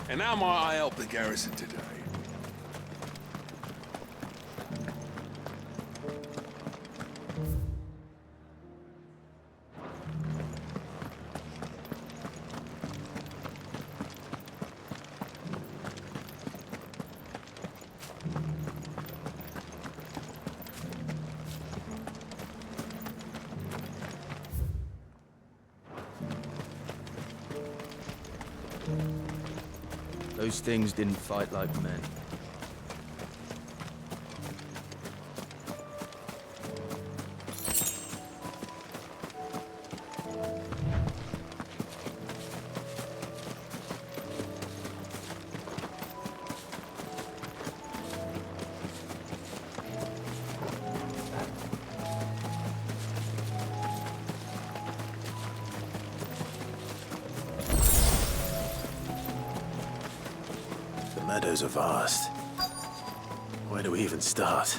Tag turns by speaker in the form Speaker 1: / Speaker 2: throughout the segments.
Speaker 1: And how might I help the garrison today?
Speaker 2: Those things didn't fight like men.
Speaker 3: The meadows are vast. Where do we even start?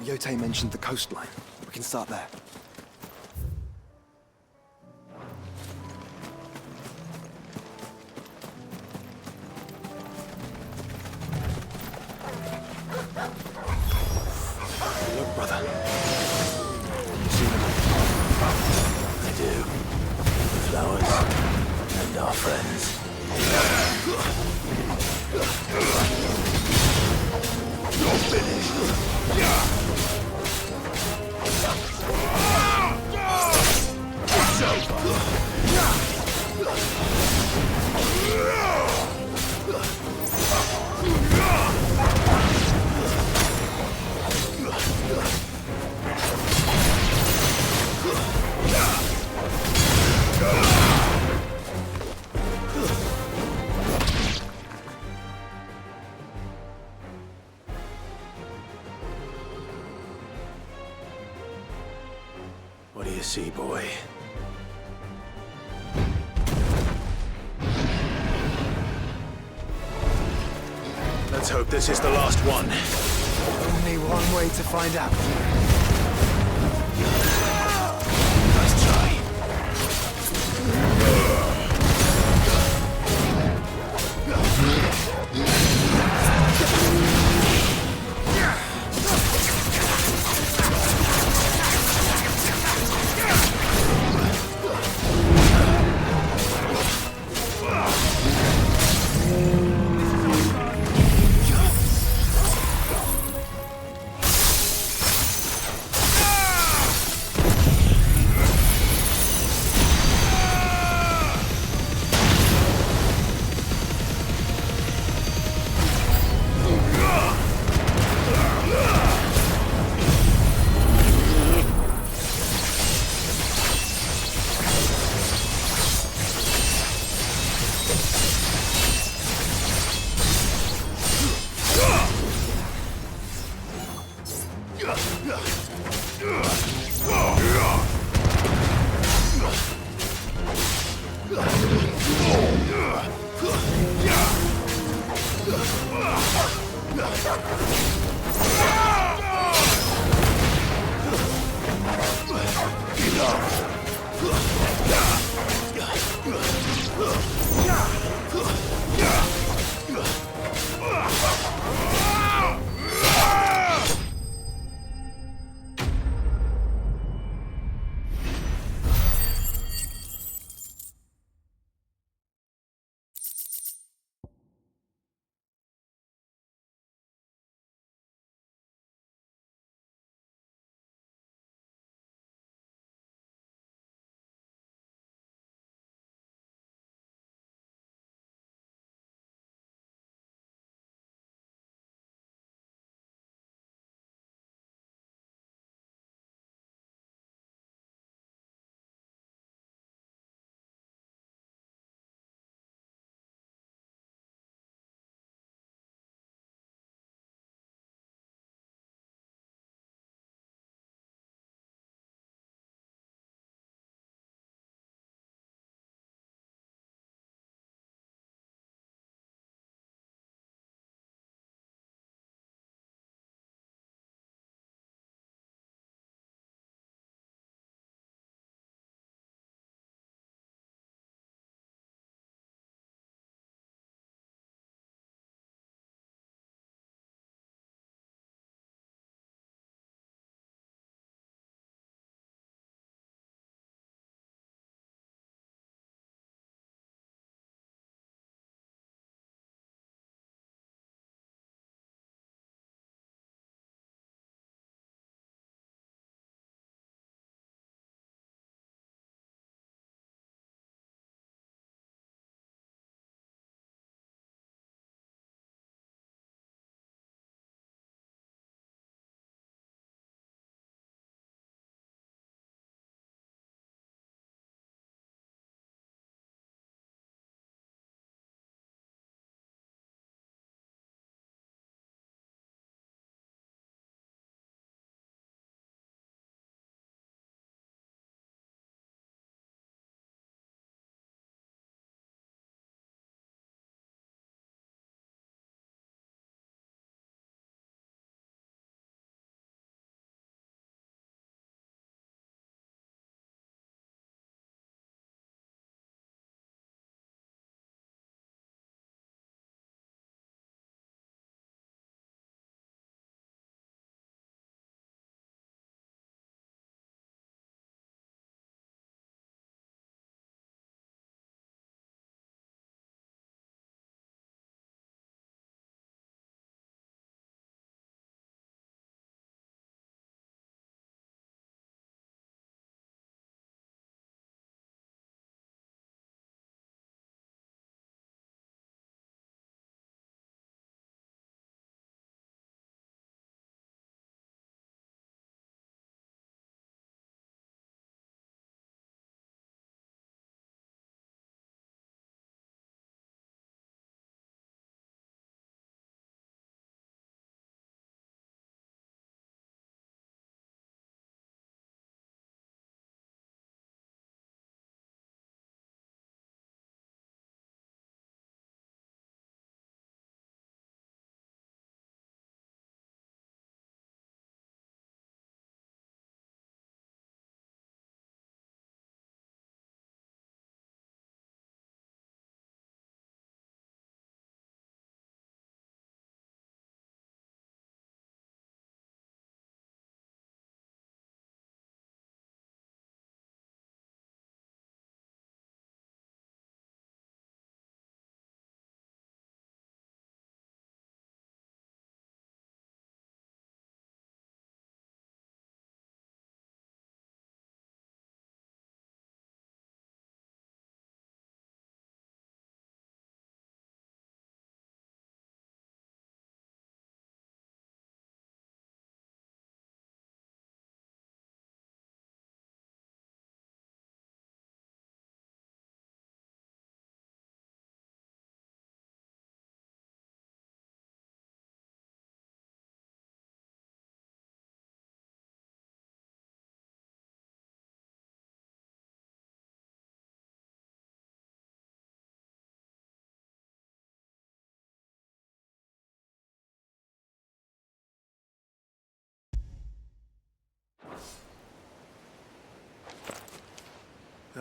Speaker 4: Yote mentioned the coastline. We can start there. Look, brother. You see them?
Speaker 3: I do. The flowers and our friends. You're finished. It's What do you see, boy? Let's hope this is the last one.
Speaker 4: Only one way to find out.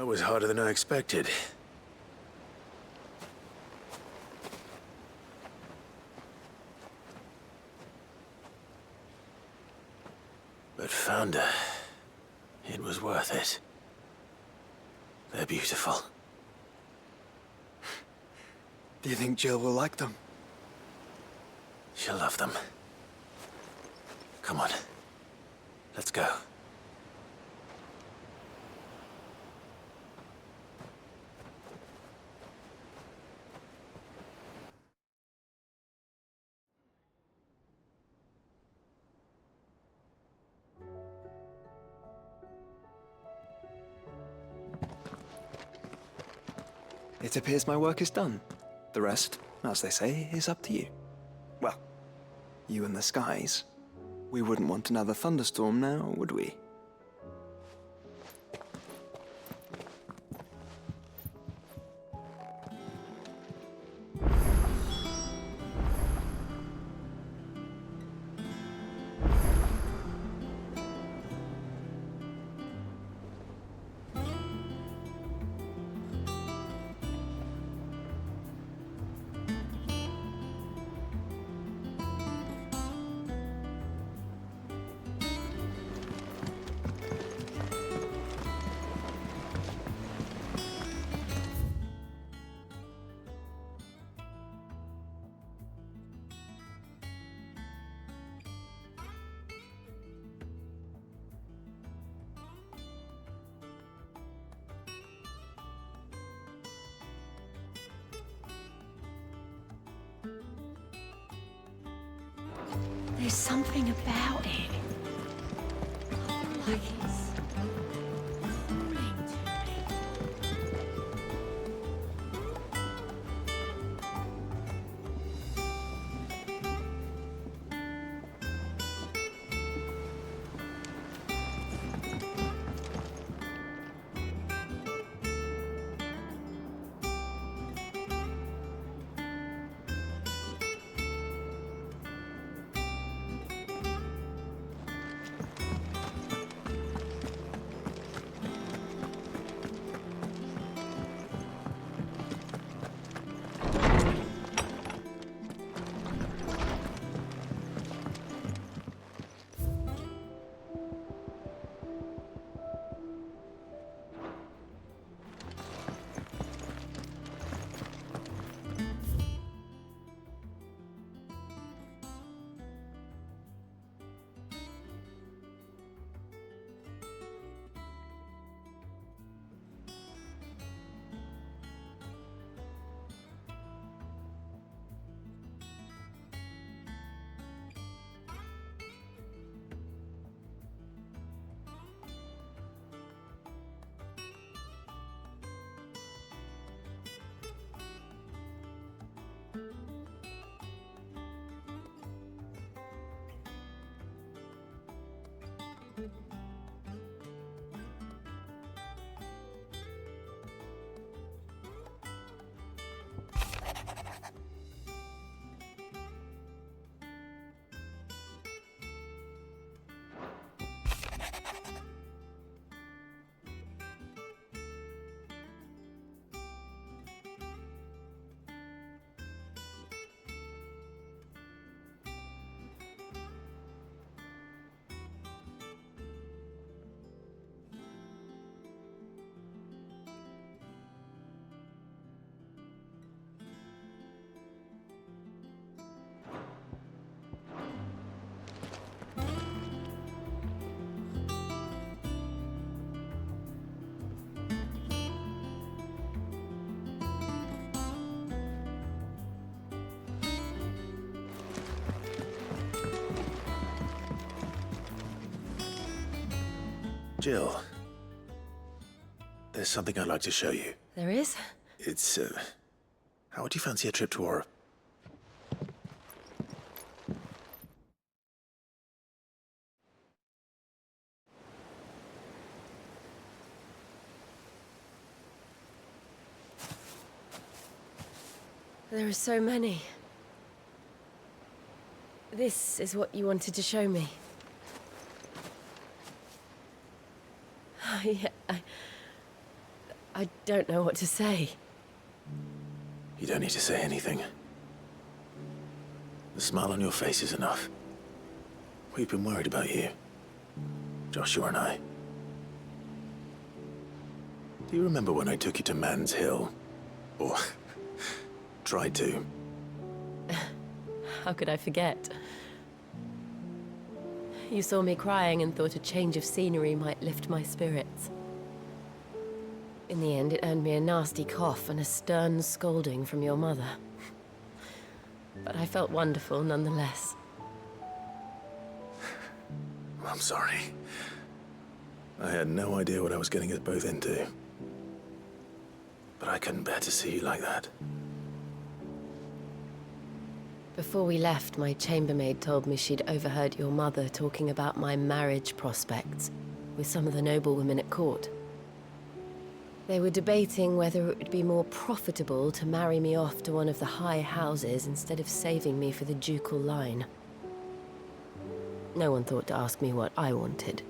Speaker 3: That was harder than I expected. But Founder, it was worth it. They're beautiful.
Speaker 5: Do you think Jill will like them?
Speaker 3: She'll love them. Come on. Let's go.
Speaker 5: It appears my work is done. The rest, as they say, is up to you. Well, you and the skies. We wouldn't want another thunderstorm now, would we?
Speaker 6: There's something about it. Like it's calling to me.
Speaker 3: Jill, there's something I'd like to show you.
Speaker 6: There is?
Speaker 3: It's, how would you fancy a trip to Aura?
Speaker 6: There are so many. This is what you wanted to show me. Yeah, I don't know what to say.
Speaker 3: You don't need to say anything. The smile on your face is enough. We've been worried about you. Joshua and I. Do you remember when I took you to Man's Hill? Or tried to?
Speaker 6: How could I forget? You saw me crying and thought a change of scenery might lift my spirits. In the end, it earned me a nasty cough and a stern scolding from your mother. But I felt wonderful nonetheless.
Speaker 3: I'm sorry. I had no idea what I was getting us both into. But I couldn't bear to see you like that.
Speaker 6: Before we left, my chambermaid told me she'd overheard your mother talking about my marriage prospects with some of the noblewomen at court. They were debating whether it would be more profitable to marry me off to one of the high houses instead of saving me for the ducal line. No one thought to ask me what I wanted.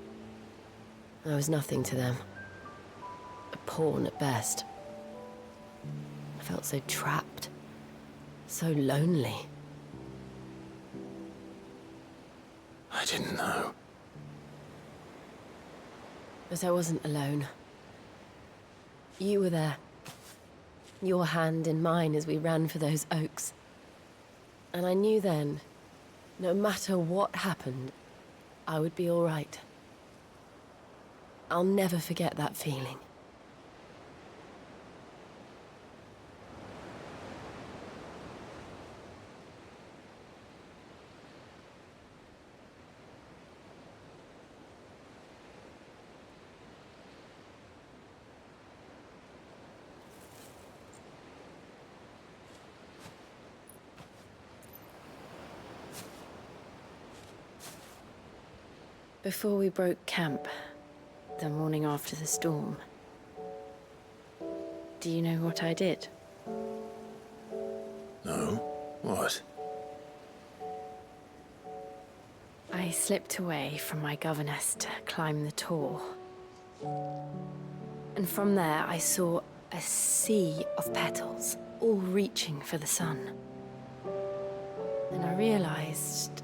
Speaker 6: I was nothing to them. A pawn at best. I felt so trapped. So lonely.
Speaker 3: I didn't know.
Speaker 6: But I wasn't alone. You were there. Your hand in mine as we ran for those oaks. And I knew then, no matter what happened, I would be all right. I'll never forget that feeling. Before we broke camp, the morning after the storm, do you know what I did?
Speaker 3: No? What?
Speaker 6: I slipped away from my governess to climb the tor. And from there I saw a sea of petals, all reaching for the sun. And I realized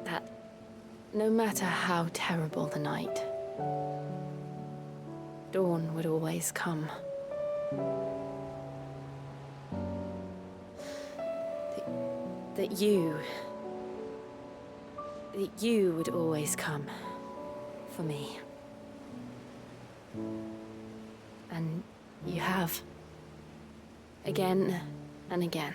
Speaker 6: that no matter how terrible the night, dawn would always come. That you would always come for me. And you have. Again and again.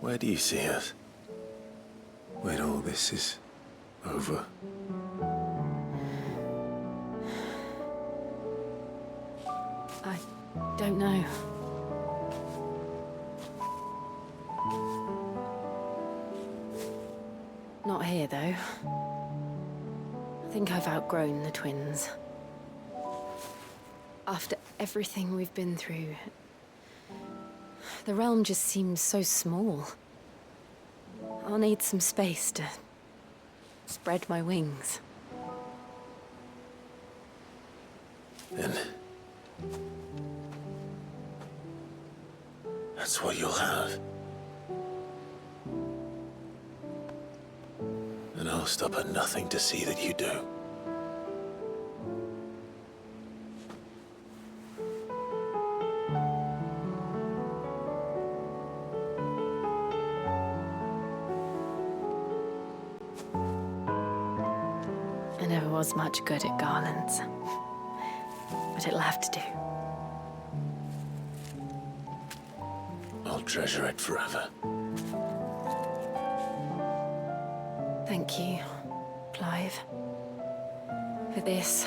Speaker 3: Where do you see us? When all this is over?
Speaker 6: I don't know. Not here, though. I think I've outgrown the twins. After everything we've been through, the realm just seems so small. I'll need some space to spread my wings.
Speaker 3: Then that's what you'll have. And I'll stop at nothing to see that you do.
Speaker 6: I never was much good at garlands, but it'll have to do.
Speaker 3: I'll treasure it forever.
Speaker 6: Thank you, Clive. For this,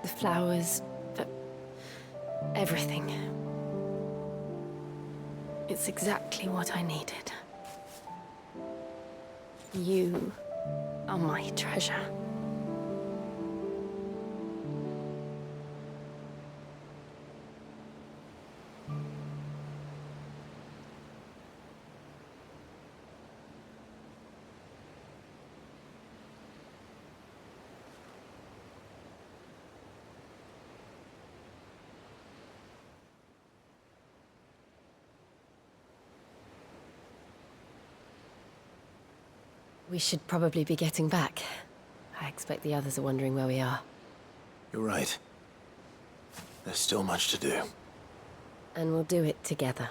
Speaker 6: the flowers, for everything. It's exactly what I needed. You are my treasure. We should probably be getting back. I expect the others are wondering where we are.
Speaker 3: You're right. There's still much to do.
Speaker 6: And we'll do it together.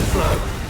Speaker 3: the flow.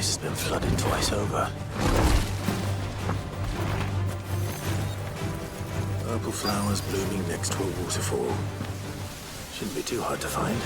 Speaker 3: This has been flooded twice over. Purple flowers blooming next to a waterfall. Shouldn't be too hard to find.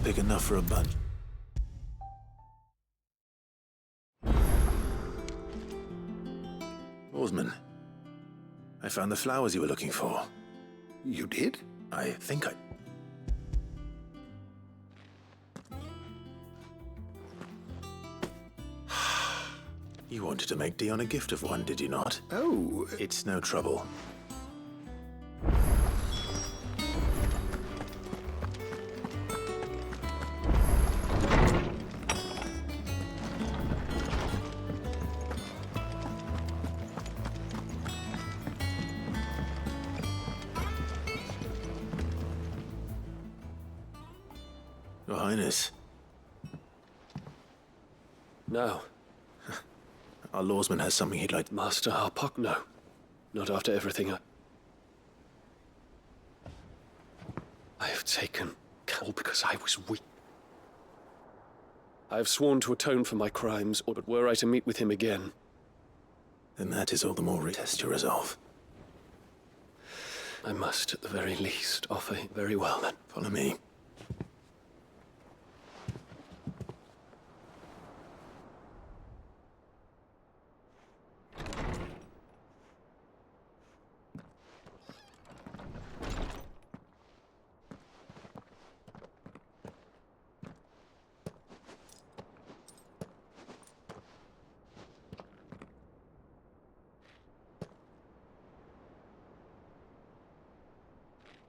Speaker 3: Big enough for a bunch. Oarsman, I found the flowers you were looking for.
Speaker 4: You did?
Speaker 3: I think I... You wanted to make Dion a gift of one, did you not?
Speaker 4: Oh,
Speaker 3: It's no trouble. Your Highness,
Speaker 7: No,
Speaker 3: our lawsman has something he'd like...
Speaker 7: Master Harpock, no. Not after everything I have taken, all because I was weak. I have sworn to atone for my crimes, but were I to meet with him again...
Speaker 3: Then that is all the more test your resolve.
Speaker 7: I must, at the very least, offer him... Very well, then.
Speaker 3: Follow me.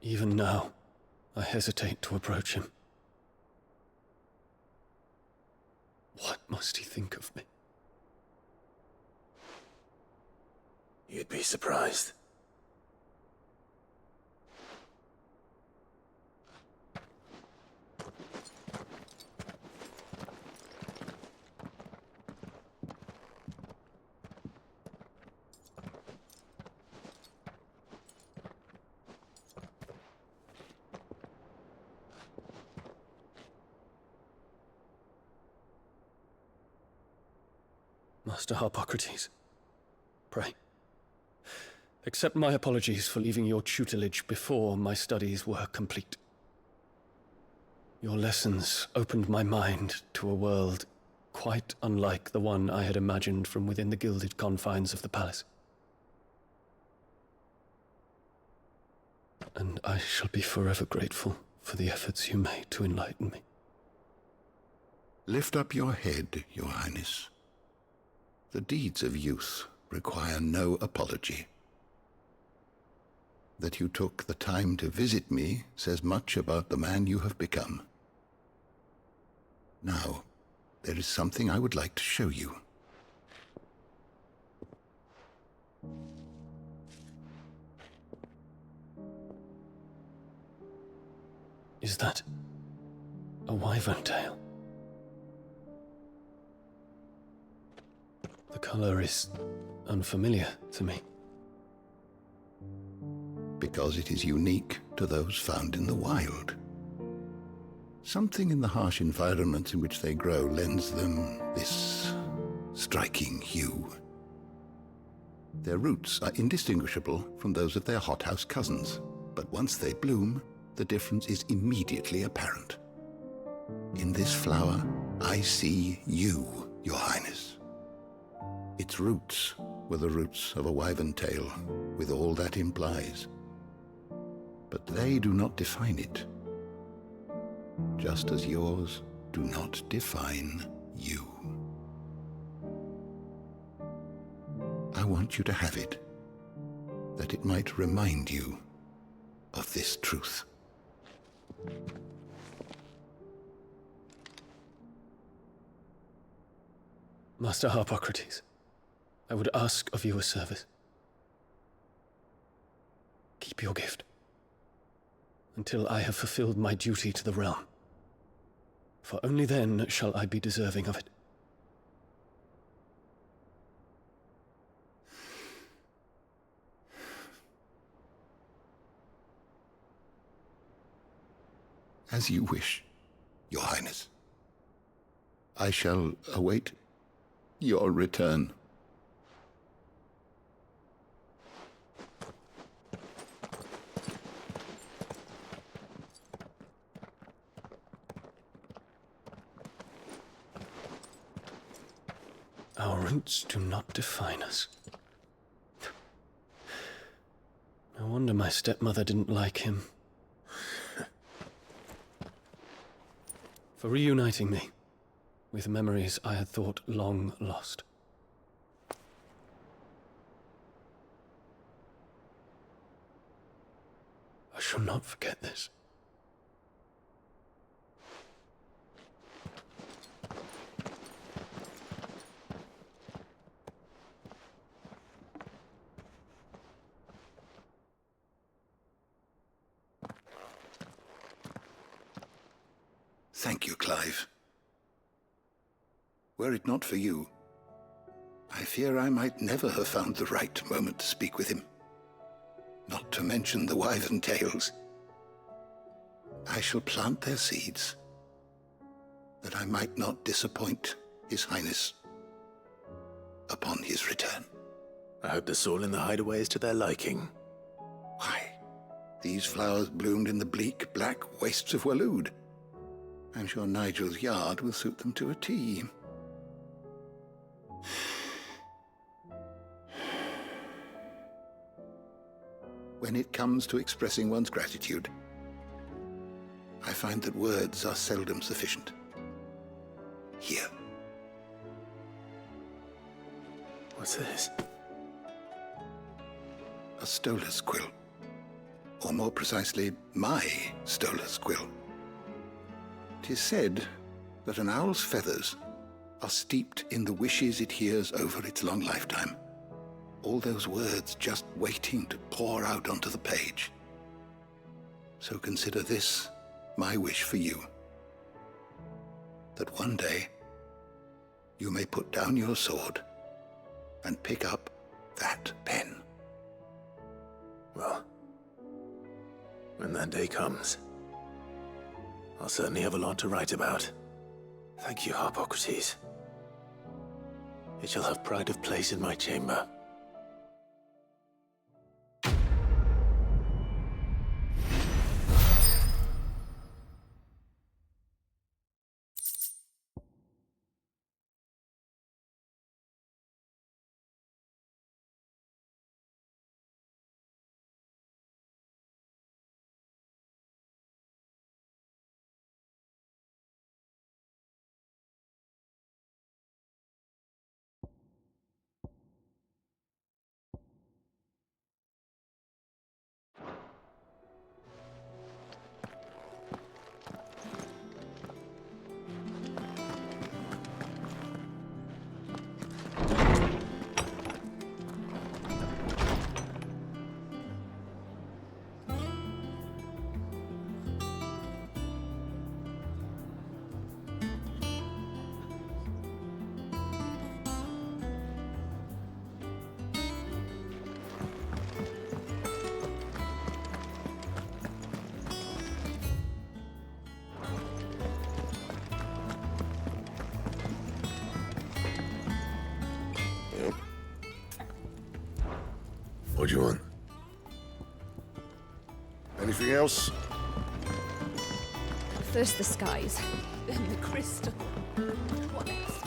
Speaker 7: Even now, I hesitate to approach him. What must he think of me?
Speaker 3: You'd be surprised.
Speaker 7: Master Harpocrates, pray, accept my apologies for leaving your tutelage before my studies were complete. Your lessons opened my mind to a world quite unlike the one I had imagined from within the gilded confines of the palace. And I shall be forever grateful for the efforts you made to enlighten me.
Speaker 4: lift up your head, Your Highness. The deeds of youth require no apology. That you took the time to visit me says much about the man you have become. Now, there is something I would like to show you.
Speaker 7: Is that a wyvern tail? The color is unfamiliar to me.
Speaker 4: Because it is unique to those found in the wild. Something in the harsh environments in which they grow lends them this striking hue. Their roots are indistinguishable from those of their hothouse cousins, but once they bloom, the difference is immediately apparent. In this flower, I see you, Your Highness. Its roots were the roots of a wyvern tail, with all that implies. But they do not define it, just as yours do not define you. I want you to have it, that it might remind you of this truth.
Speaker 7: Master Harpocrates, I would ask of you a service. Keep your gift until I have fulfilled my duty to the realm, for only then shall I be deserving of it.
Speaker 4: As you wish, Your Highness. I shall await your return.
Speaker 7: Our roots do not define us. No wonder my stepmother didn't like him. For reuniting me with memories I had thought long lost. I shall not forget this.
Speaker 4: Thank you, Clive. Were it not for you, I fear I might never have found the right moment to speak with him. Not to mention the wyvern tales. I shall plant their seeds, that I might not disappoint His Highness upon his return.
Speaker 3: I hope the soil in the hideaway is to their liking.
Speaker 4: Why, these flowers bloomed in the bleak, black wastes of Waloed. I'm sure Nigel's yard will suit them to a T. When it comes to expressing one's gratitude, I find that words are seldom sufficient. Here.
Speaker 3: What's this?
Speaker 4: A stolas quill. Or more precisely, my stolas quill. 'Tis said that an owl's feathers are steeped in the wishes it hears over its long lifetime. All those words just waiting to pour out onto the page. So consider this my wish for you. That one day you may put down your sword and pick up that pen.
Speaker 3: Well, when that day comes, I'll certainly have a lot to write about. Thank you, Harpocrates. It shall have pride of place in my chamber.
Speaker 1: What do you want? Anything else?
Speaker 8: First the skies, then the crystal. What next?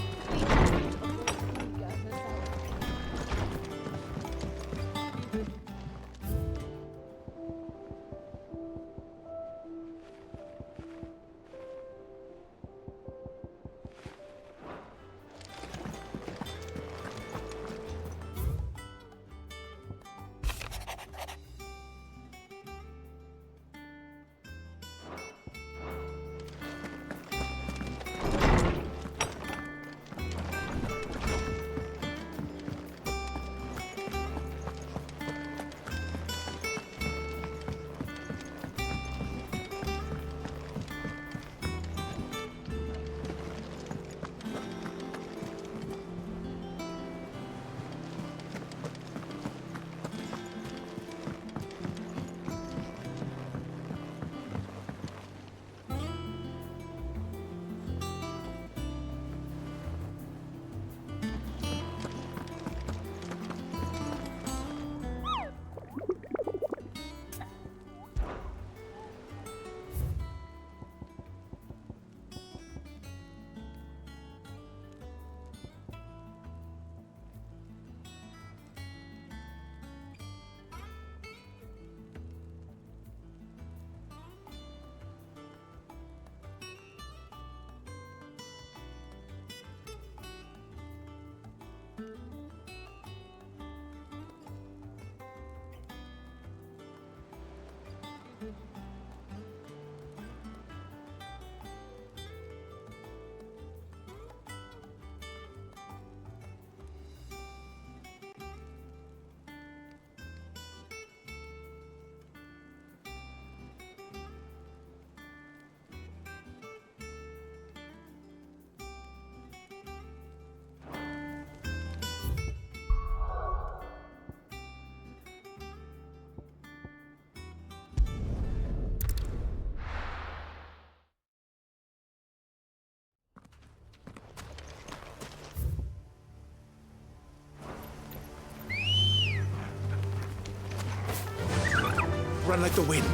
Speaker 3: run like the wind.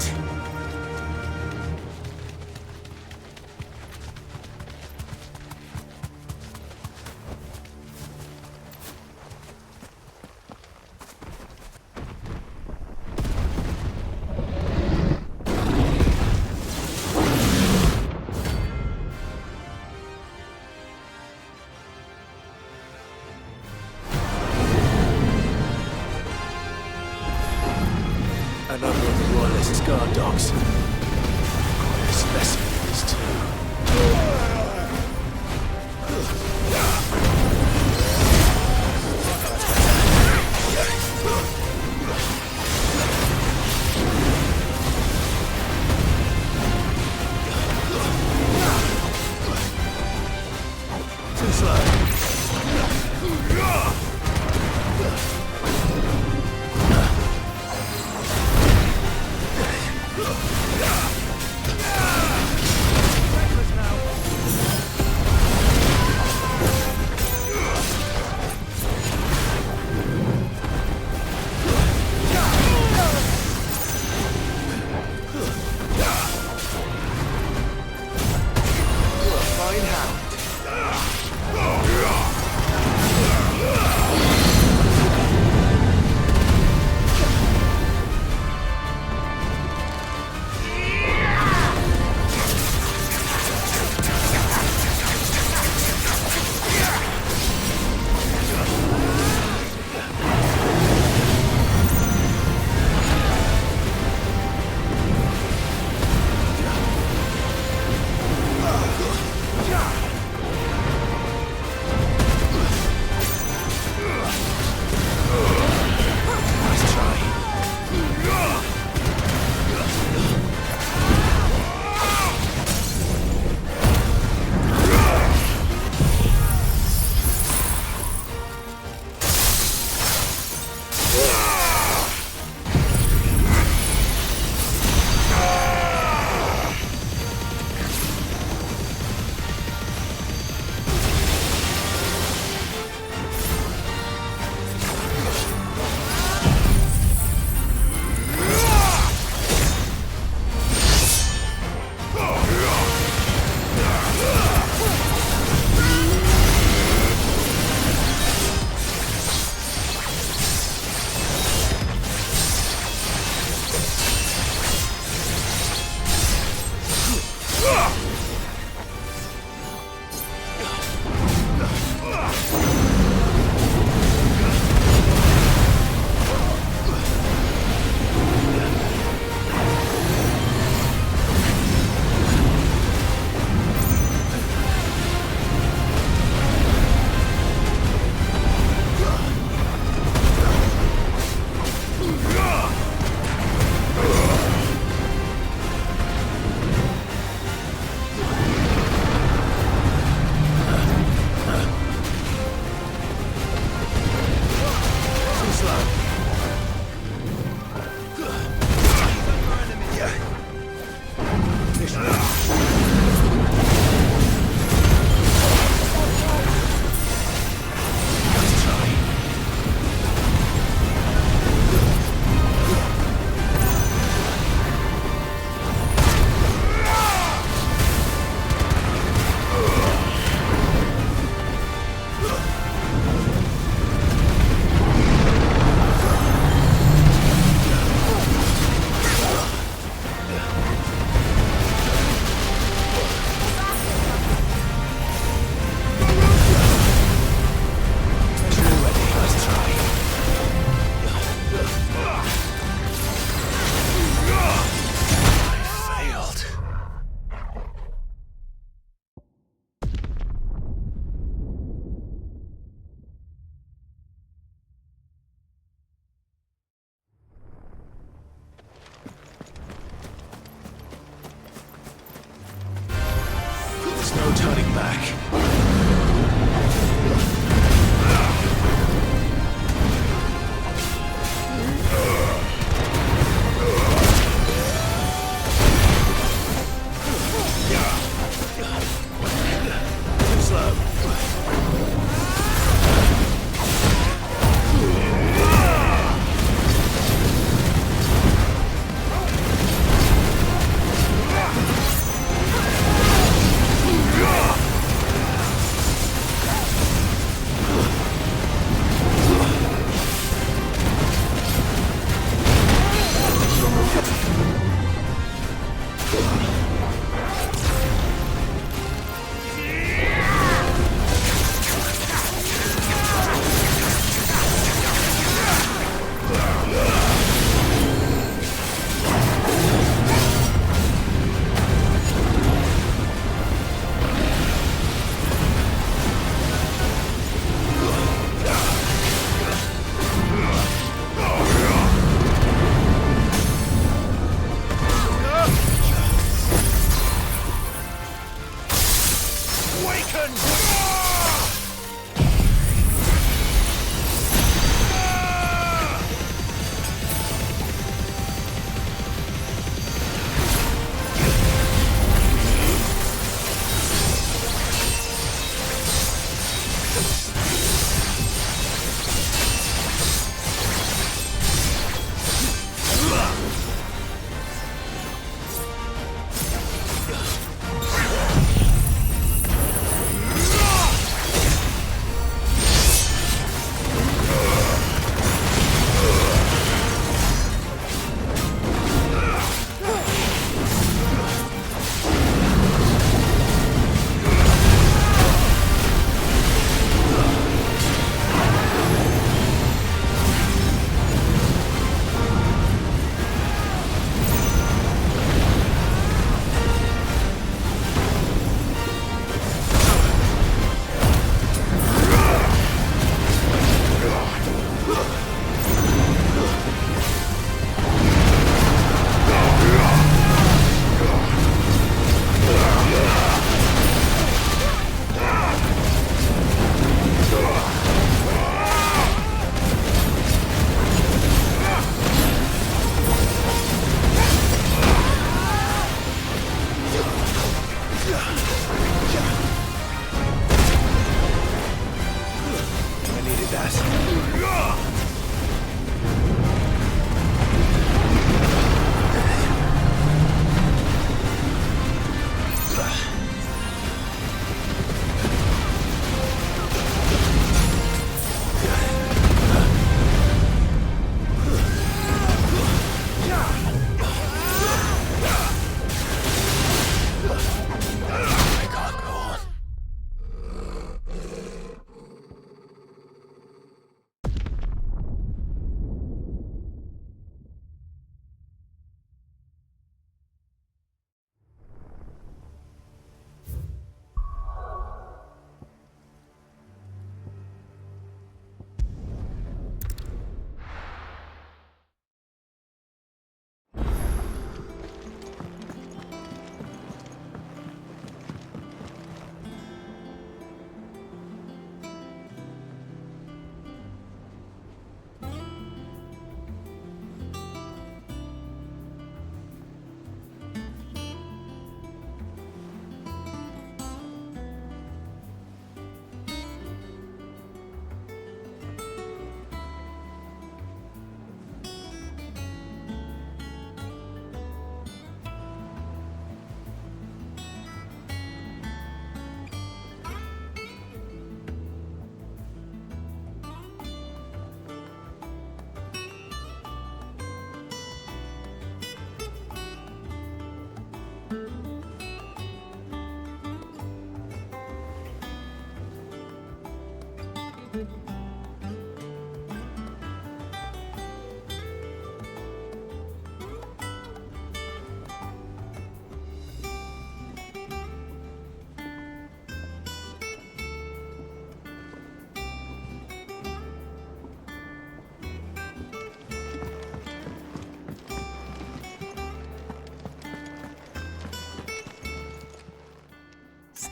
Speaker 3: Another of the Royalists' guard dogs. Quite a specimen, these two. Too slow. No turning back. Too slow.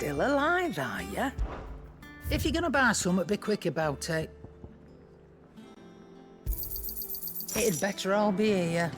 Speaker 9: Still alive, are ya? If you're gonna buy something, be quick about it. It'd better all be here.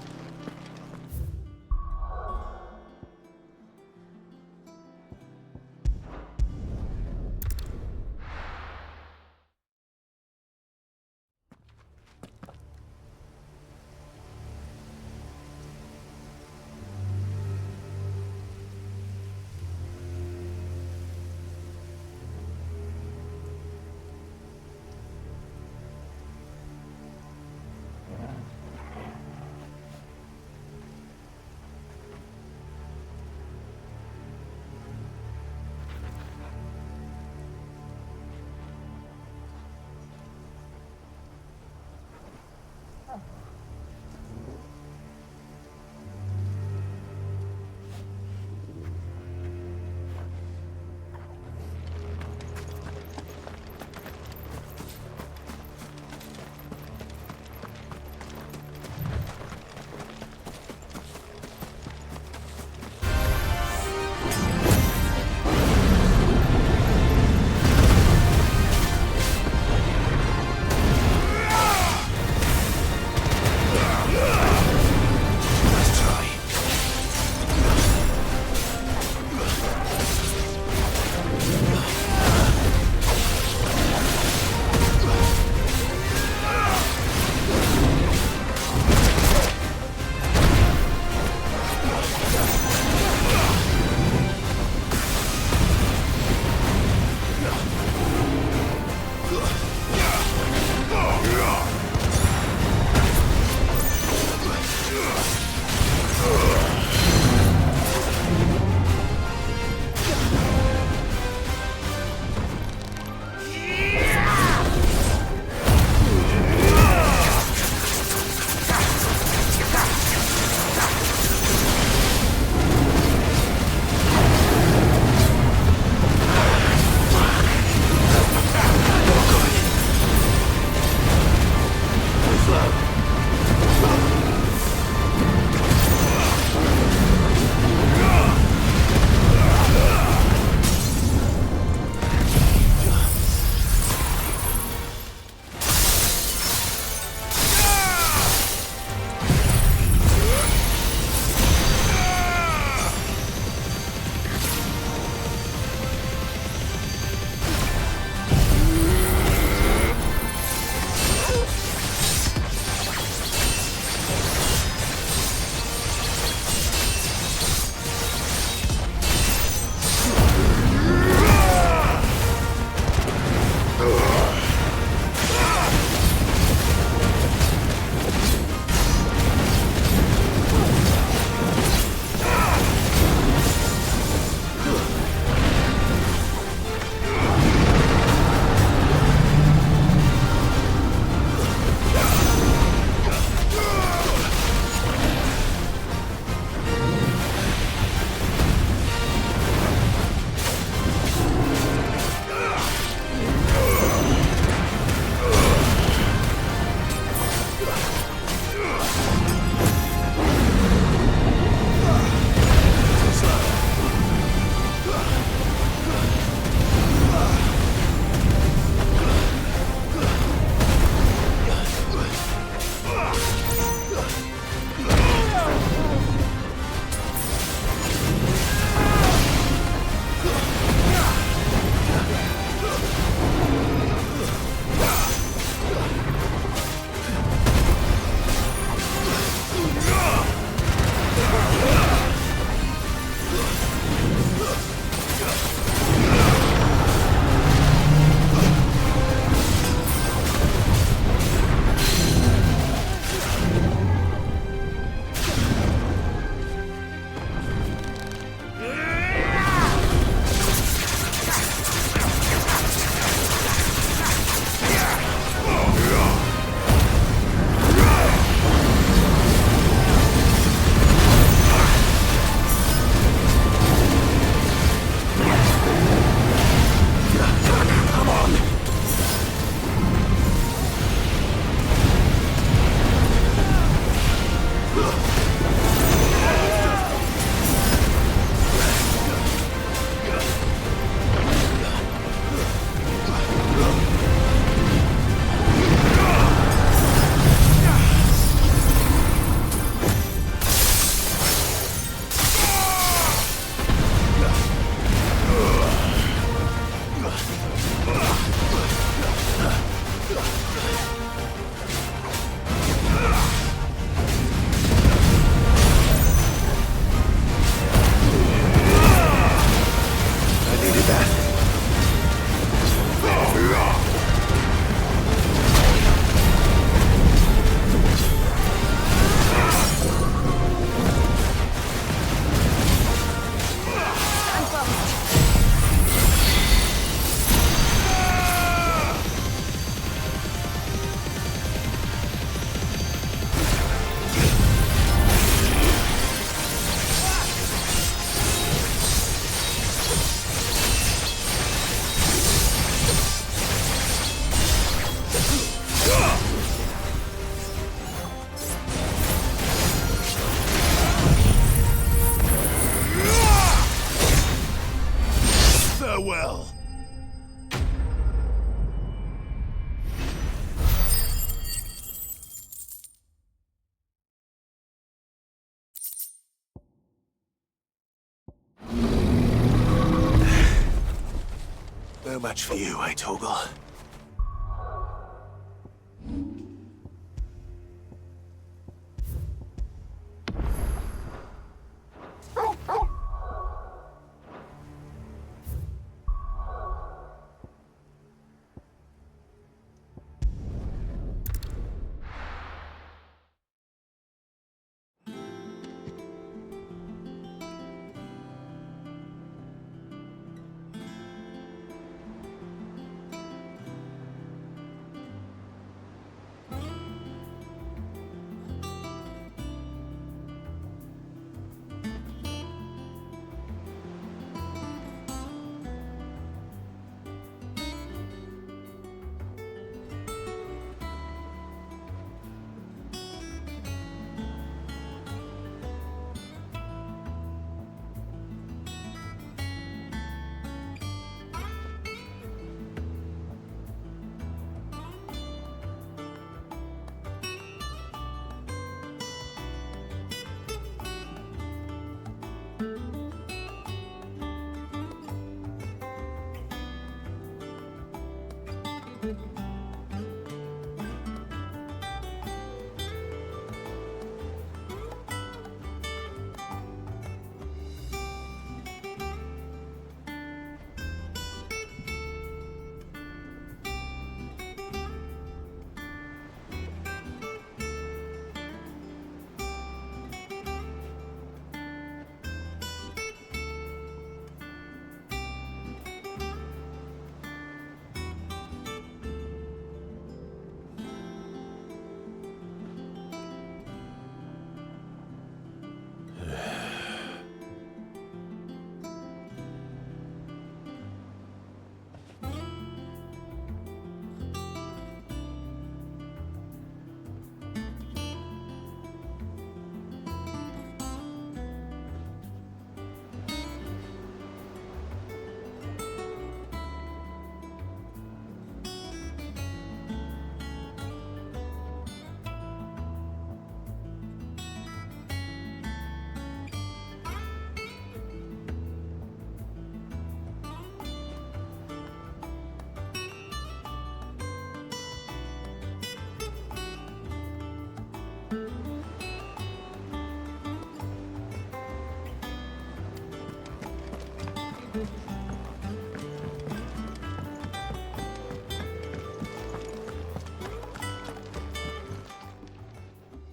Speaker 3: No match for you, eh, Torgal?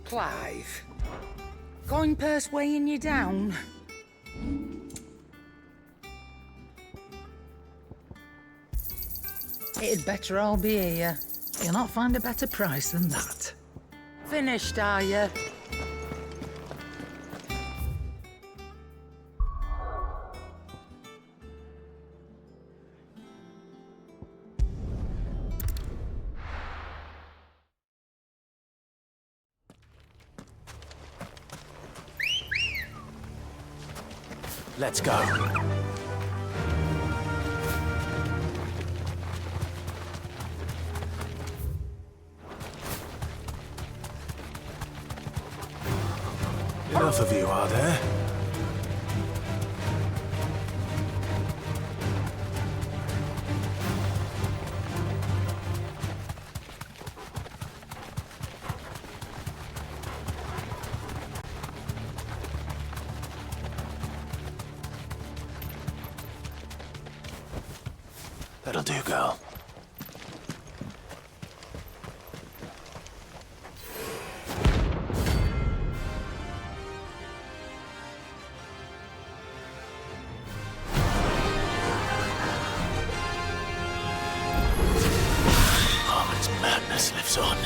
Speaker 9: Clive. Coin purse weighing you down? It'd better all be here. You'll not find a better price than that. Finished, are you?
Speaker 3: Let's go. Enough of you, are there? That'll do, girl. Harmon's madness lives on.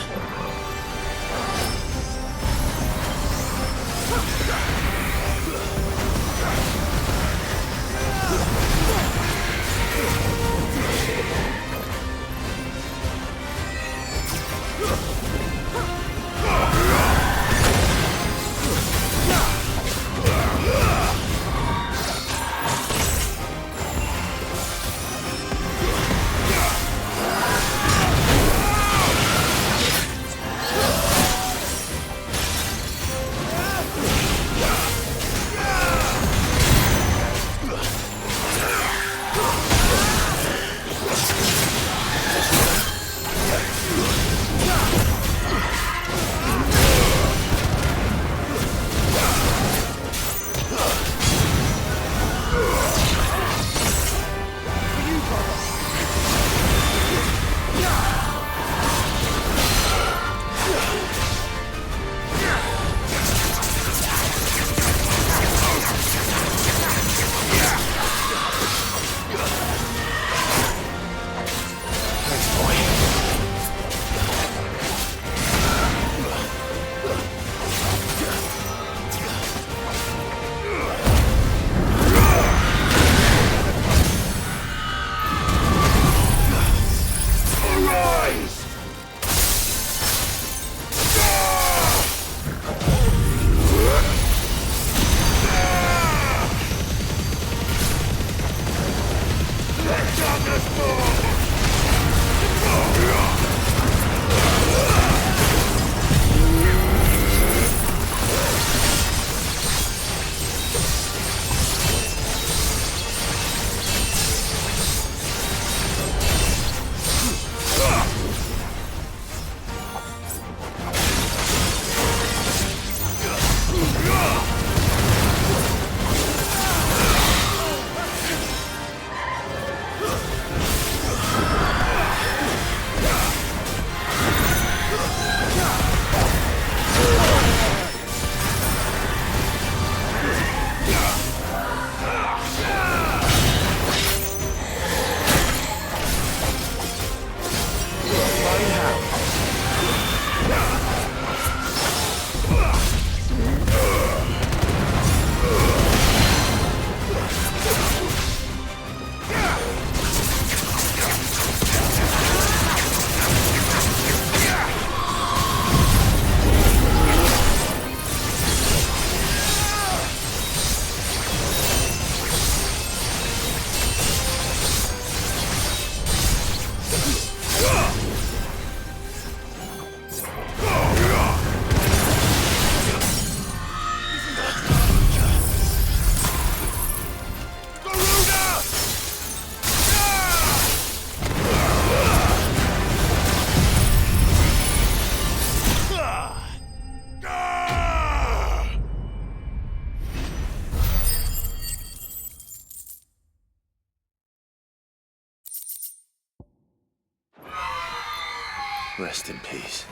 Speaker 3: Rest in peace.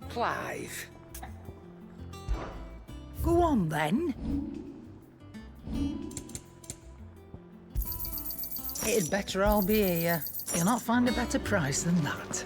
Speaker 9: Clive. Go on, then. It'd better all be here. You'll not find a better price than that.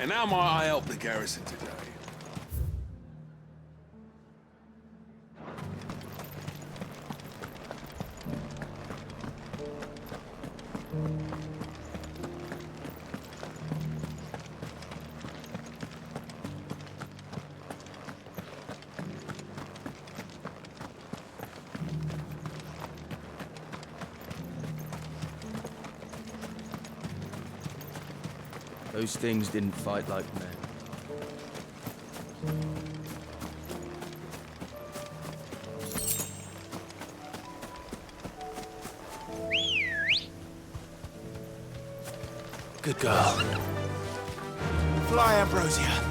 Speaker 10: And how might I help the garrison today?
Speaker 2: Those things didn't fight like men.
Speaker 3: Good girl. Fly, Ambrosia.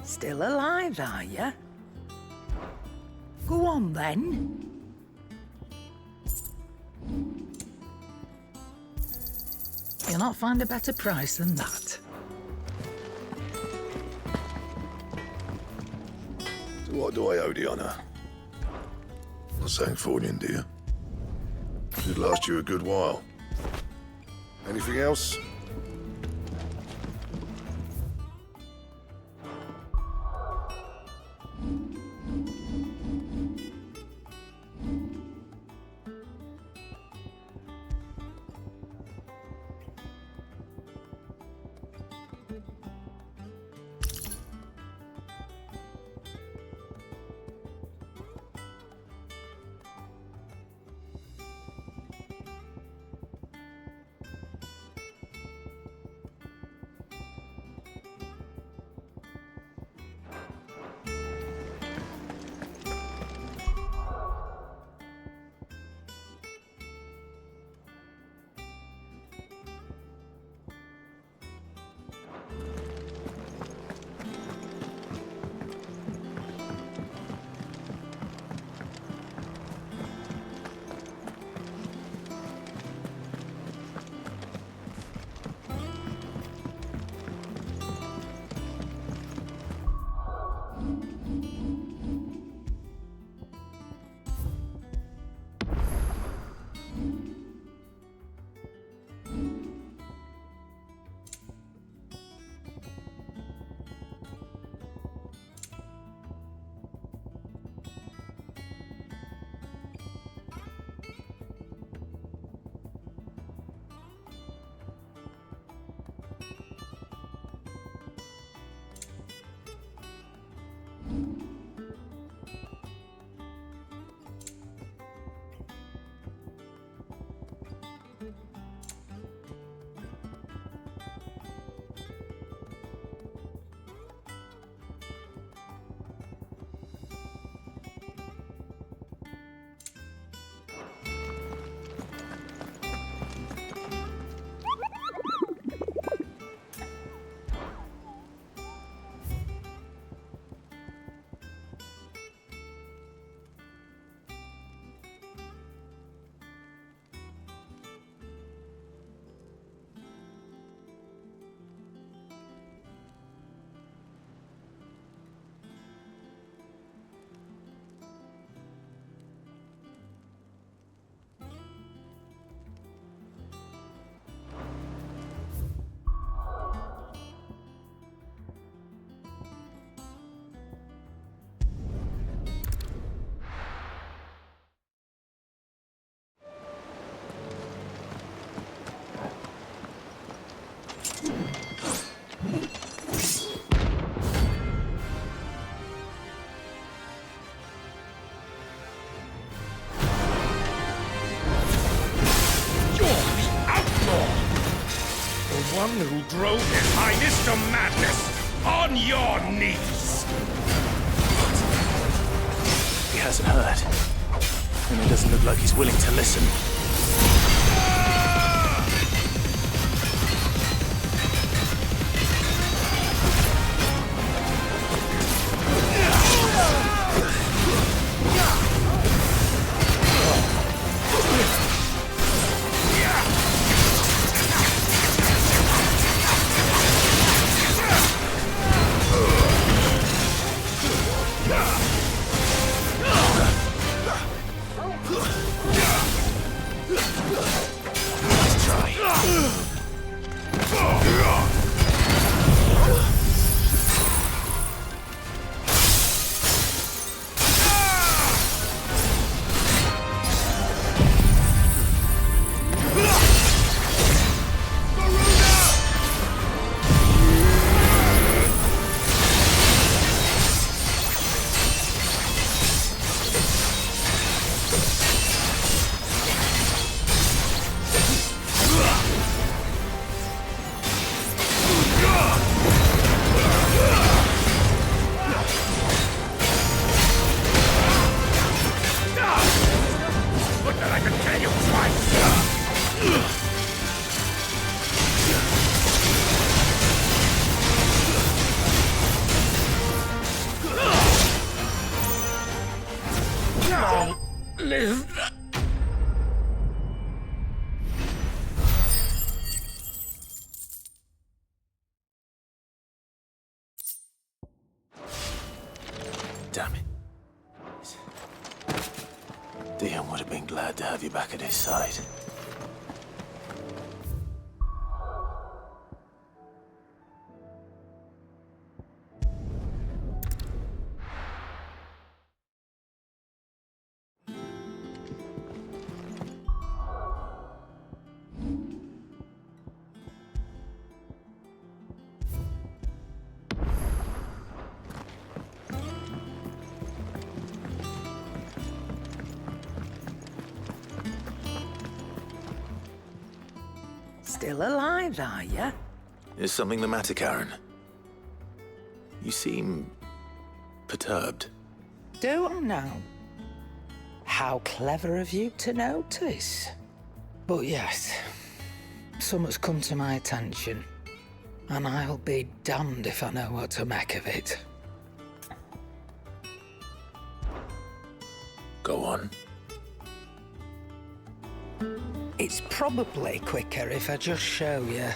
Speaker 9: Still alive, are ya? Go on, then. You'll not find a better price than that.
Speaker 1: So what do I owe the honor? Not saying fortune, do you? Should last you a good while. Anything else?
Speaker 11: One who drove His Highness to madness! On your knees!
Speaker 3: He hasn't heard. And it doesn't look like he's willing to listen.
Speaker 11: live.
Speaker 3: Damn it. Dion would have been glad to have you back at his side.
Speaker 9: Still alive, are ya?
Speaker 3: Is something the matter, Karen? You seem perturbed.
Speaker 9: Do I now? How clever of you to notice. But yes, something's come to my attention, and I'll be damned if I know what to make of it.
Speaker 3: Go on.
Speaker 9: It's probably quicker if I just show you.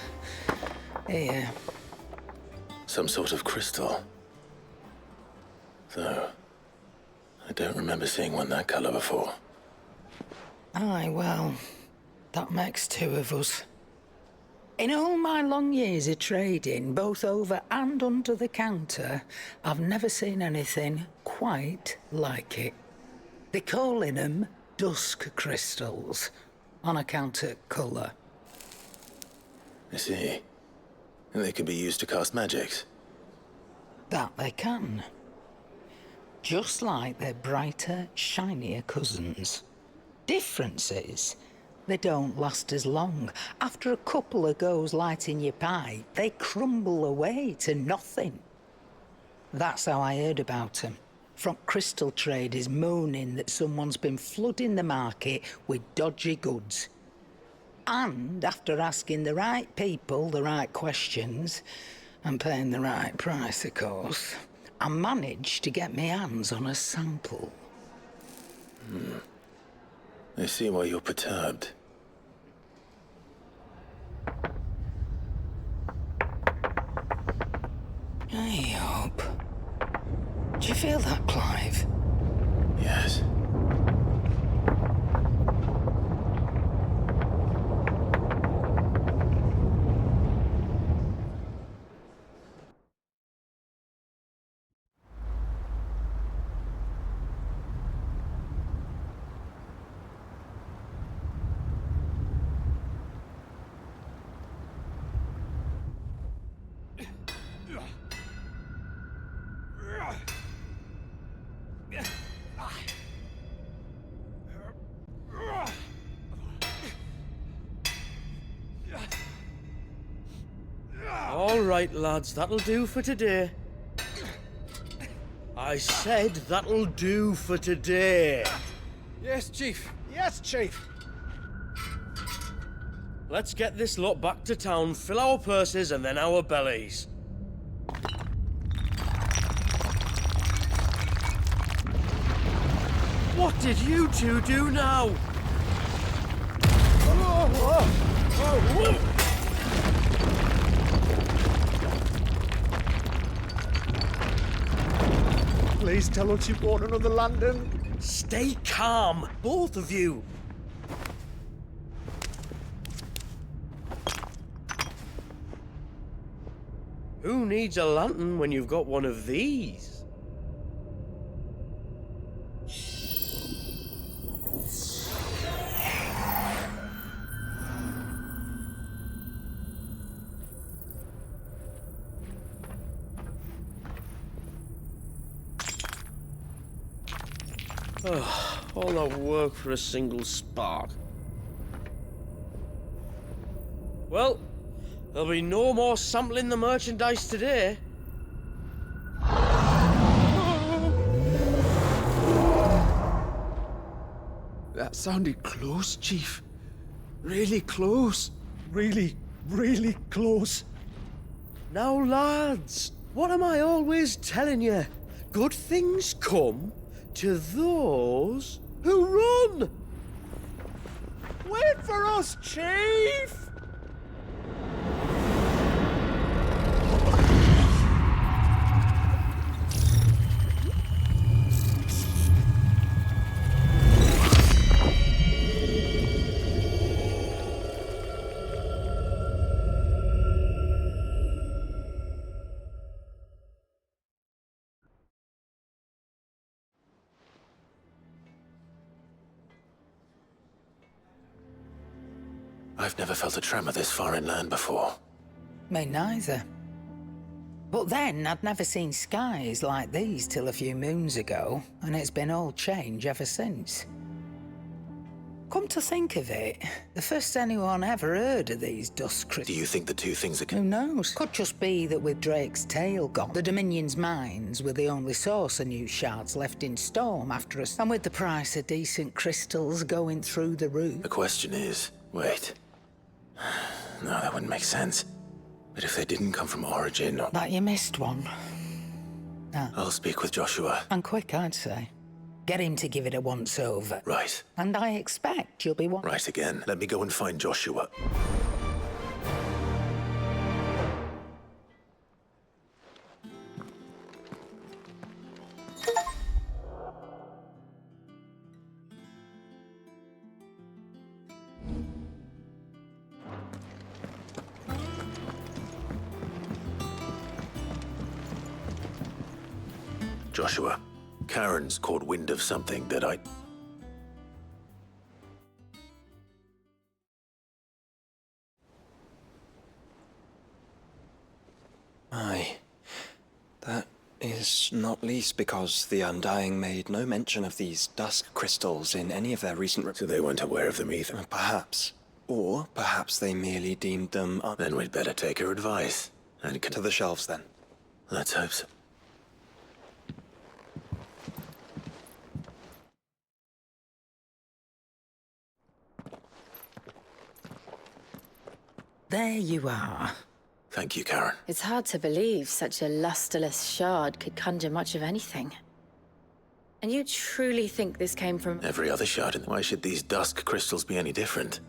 Speaker 9: Here.
Speaker 3: Some sort of crystal. Though, I don't remember seeing one that color before.
Speaker 9: Aye, well, that makes two of us. In all my long years of trading, both over and under the counter, I've never seen anything quite like it. They're calling them dusk crystals, on account of colour.
Speaker 3: I see. And they could be used to cast magics.
Speaker 9: That they can. Just like their brighter, shinier cousins. Difference is, they don't last as long. After a couple of goes lighting your pipe, they crumble away to nothing. That's how I heard about them. From crystal traders moaning that someone's been flooding the market with dodgy goods. And after asking the right people the right questions, and paying the right price, of course, I managed to get my hands on a sample.
Speaker 3: I see why you're perturbed.
Speaker 9: Hey up. Do you feel that, Clive?
Speaker 3: Yes.
Speaker 2: All right, lads, that'll do for today. I said that'll do for today.
Speaker 10: Yes, Chief. Yes, Chief.
Speaker 2: Let's get this lot back to town, fill our purses and then our bellies. What did you two do now?
Speaker 10: Please tell us you bought another London.
Speaker 2: Stay calm, both of you. Who needs a lantern when you've got one of these? All that work for a single spark. Well, there'll be no more sampling the merchandise today.
Speaker 10: That sounded close, Chief. Really close. Really, really close.
Speaker 2: Now, lads, what am I always telling you? Good things come to those Who run? Wait for us, Chief!
Speaker 3: I've never felt a tremor this far inland before.
Speaker 9: Me neither. But then, I'd never seen skies like these till a few moons ago, and it's been all change ever since. Come to think of it, the first anyone ever heard of these dust crystals.
Speaker 3: Do you think the two things are...
Speaker 9: Who knows? Could just be that with Drake's tail gone, the Dominion's mines were the only source of new shards left in Storm after us, and with the price of decent crystals going through the roof.
Speaker 3: The question is... wait. No, that wouldn't make sense. But if they didn't come from Origin or...
Speaker 9: That you missed one. No.
Speaker 3: I'll speak with Joshua.
Speaker 9: And quick, I'd say. Get him to give it a once-over.
Speaker 3: Right.
Speaker 9: And I expect you'll be one...
Speaker 3: Right again. Let me go and find Joshua. Joshua, Karen's caught wind of something that I...
Speaker 5: Aye. That is not least because the Undying made no mention of these dusk crystals in any of their recent...
Speaker 3: So they weren't aware of them either.
Speaker 5: Perhaps. Or perhaps they merely deemed them...
Speaker 3: Then we'd better take her advice. And
Speaker 5: To the shelves, then.
Speaker 3: Let's hope so.
Speaker 9: There you are.
Speaker 3: Thank you, Karen.
Speaker 6: It's hard to believe such a lusterless shard could conjure much of anything. And you truly think this came from...
Speaker 3: Every other shard. Why should these dusk crystals be any different?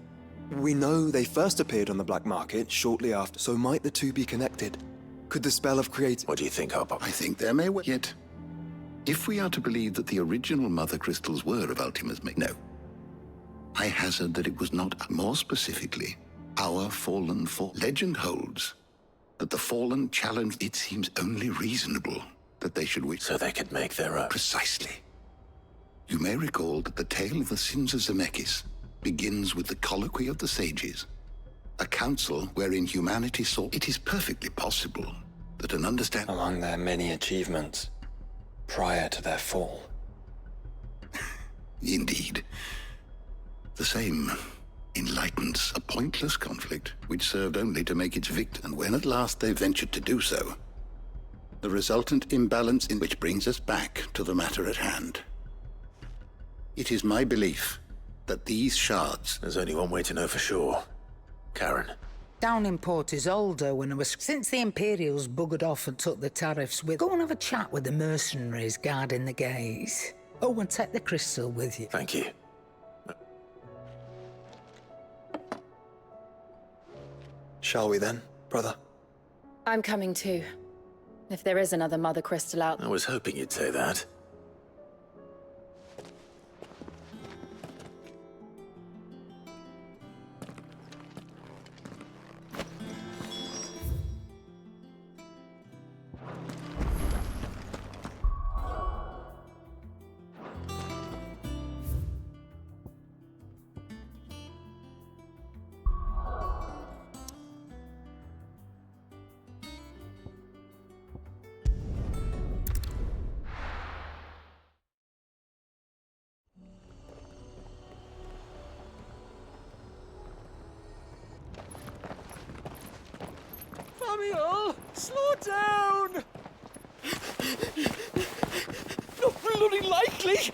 Speaker 5: We know they first appeared on the black market shortly after, so might the two be connected? Could the spell have created...
Speaker 3: What do you think, Hopper?
Speaker 4: I think there may well... Yet, if we are to believe that the original mother crystals were of Ultima's make... No. I hazard that it was not, more specifically, our fallen Legend holds that the fallen challenged. It seems only reasonable that they should wish...
Speaker 3: So they could make their own.
Speaker 4: Precisely. You may recall that the tale of the sins of Zemeckis begins with the colloquy of the sages, a council wherein humanity saw... It is perfectly possible that an understanding...
Speaker 5: Among their many achievements, prior to their fall.
Speaker 4: Indeed. The same enlightens a pointless conflict which served only to make its victim. And when at last they ventured to do so, the resultant imbalance in which brings us back to the matter at hand. It is my belief that these shards...
Speaker 3: There's only one way to know for sure. Karen.
Speaker 9: Down in Port Isolde when I was... Since the Imperials buggered off and took the tariffs with... Go and have a chat with the mercenaries guarding the gates. Oh, and take the crystal with you.
Speaker 3: Thank you.
Speaker 5: Shall we then, brother?
Speaker 6: I'm coming too. If there is another mother crystal out...
Speaker 3: I was hoping you'd say that.
Speaker 2: Samuel, slow down! Not bloody likely!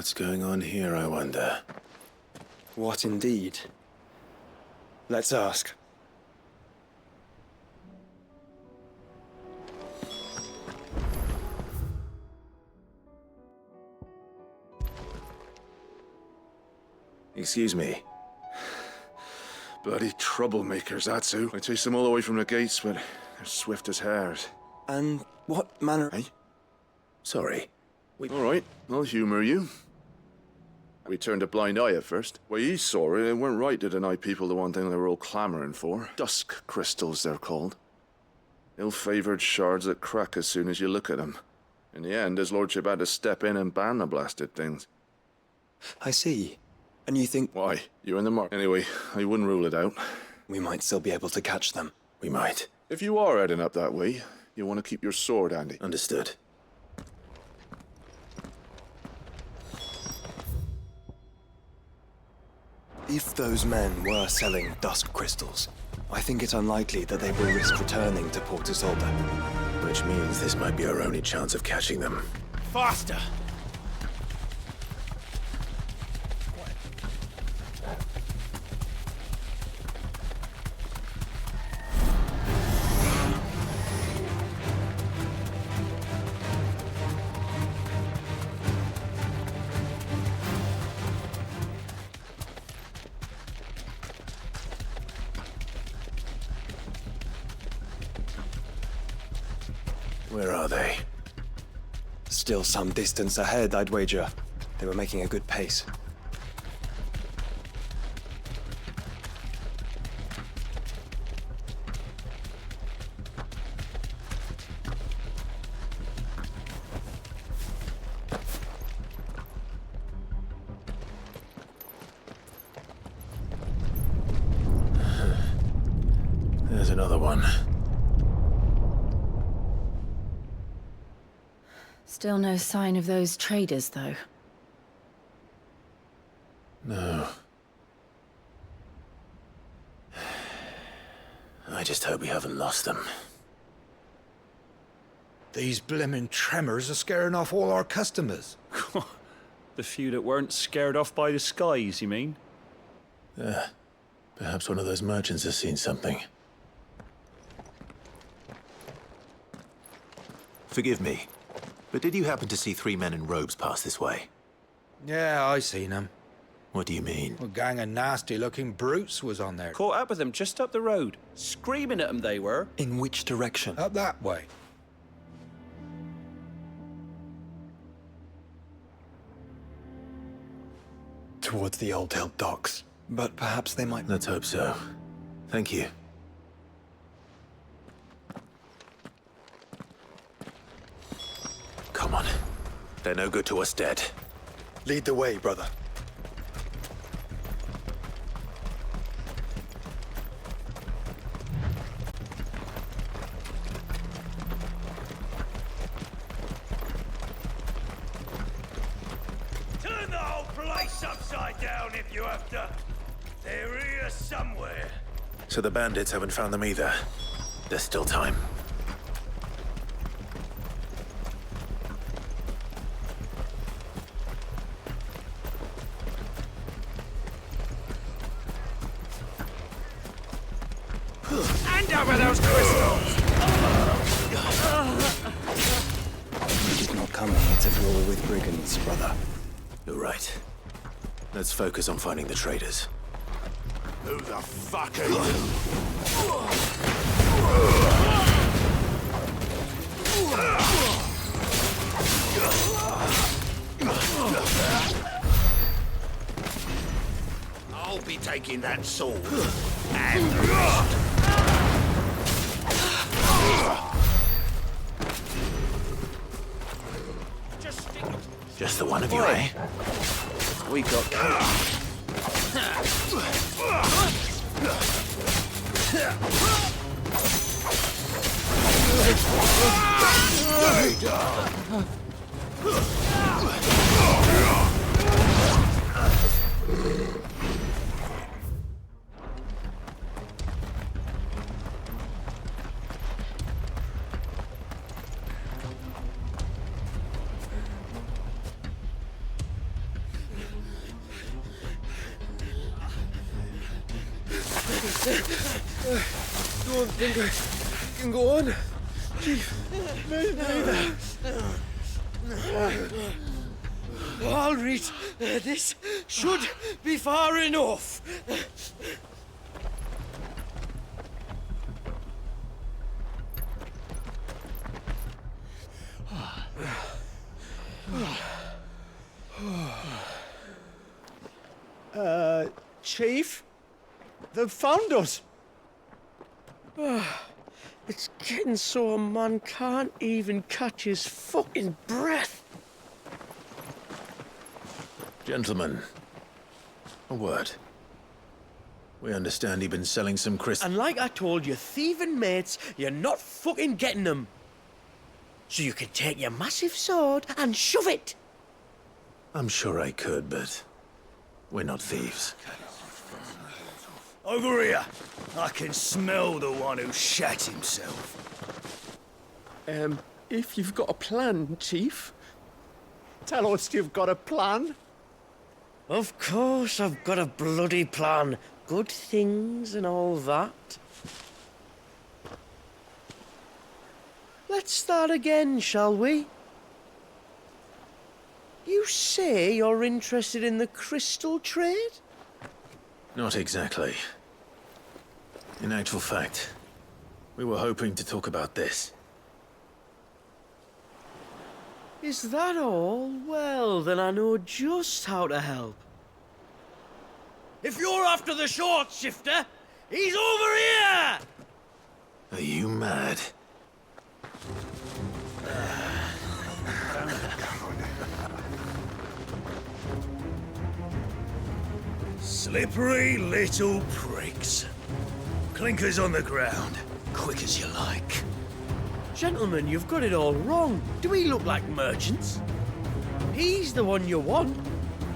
Speaker 3: What's going on here, I wonder?
Speaker 5: What indeed? Let's ask.
Speaker 3: Excuse me.
Speaker 1: Bloody troublemakers, that's who. I chased them all the way from the gates, but they're swift as hares.
Speaker 5: And what manner...
Speaker 3: Hey? Sorry.
Speaker 1: All right, I'll humor you. We turned a blind eye at first. Well, you saw it, it weren't right to deny people the one thing they were all clamoring for. Dusk crystals, they're called. Ill-favored shards that crack as soon as you look at them. In the end, his lordship had to step in and ban the blasted things.
Speaker 5: I see. And you think...
Speaker 1: Why? You're in the mark. Anyway, I wouldn't rule it out.
Speaker 5: we might still be able to catch them?
Speaker 3: We might.
Speaker 1: If you are heading up that way, you want to keep your sword handy.
Speaker 3: Understood.
Speaker 5: If those men were selling dusk crystals, I think it's unlikely that they will risk returning to Port Isolde.
Speaker 3: Which means this might be our only chance of catching them.
Speaker 11: Faster!
Speaker 3: Where are they?
Speaker 5: Still some distance ahead, I'd wager. They were making a good pace.
Speaker 3: There's another one.
Speaker 6: Still no sign of those traders, though.
Speaker 3: No. I just hope we haven't lost them.
Speaker 11: These blimmin' tremors are scaring off all our customers.
Speaker 12: The few that weren't scared off by the skies, you mean?
Speaker 3: Perhaps one of those merchants has seen something. Forgive me, but did you happen to see 3 men in robes pass this way?
Speaker 11: Yeah, I seen them.
Speaker 3: What do you mean?
Speaker 11: A gang of nasty-looking brutes was on there.
Speaker 12: Caught up with them just up the road. Screaming at them they were.
Speaker 5: In which direction?
Speaker 11: Up that way.
Speaker 5: Towards the Old Hill docks. But perhaps they might...
Speaker 3: Let's hope so. Thank you. Come on. They're no good to us dead.
Speaker 5: Lead the way, brother.
Speaker 11: Turn the whole place upside down if you have to. They're here somewhere.
Speaker 3: So the bandits haven't found them either. There's still time.
Speaker 11: Hand over those crystals!
Speaker 5: We did not come here to brawl with brigands, brother.
Speaker 3: You're right. Let's focus on finding the traders.
Speaker 11: Who the fuck are you? I'll be taking that sword and the rest.
Speaker 3: Just the one of you, eh?
Speaker 12: We got caught.
Speaker 2: Don't think I can go on. Chief, neither. All right, this should be far enough.
Speaker 12: Chief? They've found us.
Speaker 2: It's getting so a man can't even catch his fucking breath.
Speaker 3: Gentlemen, a word. We understand you've been selling some crystals.
Speaker 2: And like I told your thieving mates, you're not fucking getting them. So you can take your massive sword and shove it.
Speaker 3: I'm sure I could, but we're not thieves.
Speaker 11: Over here. I can smell the one who shat himself.
Speaker 7: If you've got a plan, Chief, tell us you've got a plan.
Speaker 2: Of course I've got a bloody plan. Good things and all that. Let's start again, shall we? You say you're interested in the crystal trade?
Speaker 3: Not exactly. In actual fact, we were hoping to talk about this.
Speaker 2: Is that all? Well, then I know just how to help. If you're after the short shifter, he's over here!
Speaker 3: Are you mad?
Speaker 11: Slippery little pricks. Clinkers on the ground, quick as you like.
Speaker 2: Gentlemen, you've got it all wrong. Do we look like merchants? He's the one you want.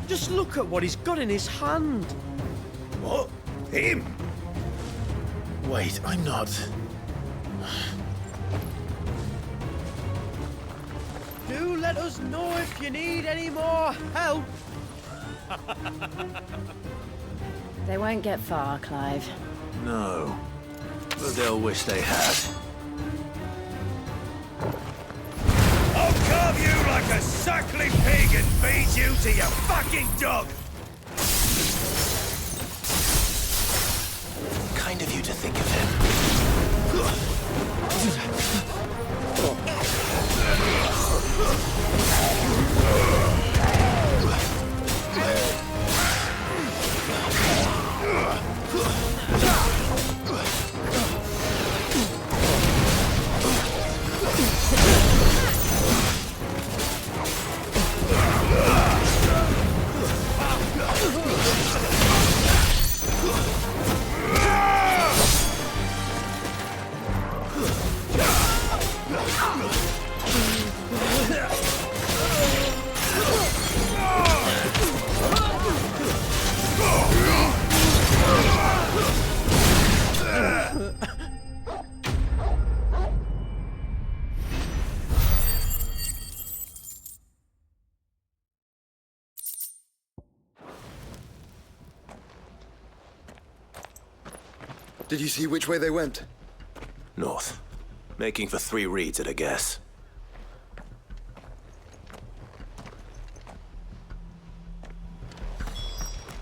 Speaker 2: Just look at what he's got in his hand.
Speaker 11: What? Him?
Speaker 3: Wait, I'm not.
Speaker 2: Do let us know if you need any more help.
Speaker 6: They won't get far, Clive.
Speaker 3: No. But they'll wish they had.
Speaker 11: I'll carve you like a suckling pig and feed you to your fucking dog!
Speaker 3: Kind of you to think of him.
Speaker 5: Did you see which way they went?
Speaker 3: North. Making for 3 reads at a guess.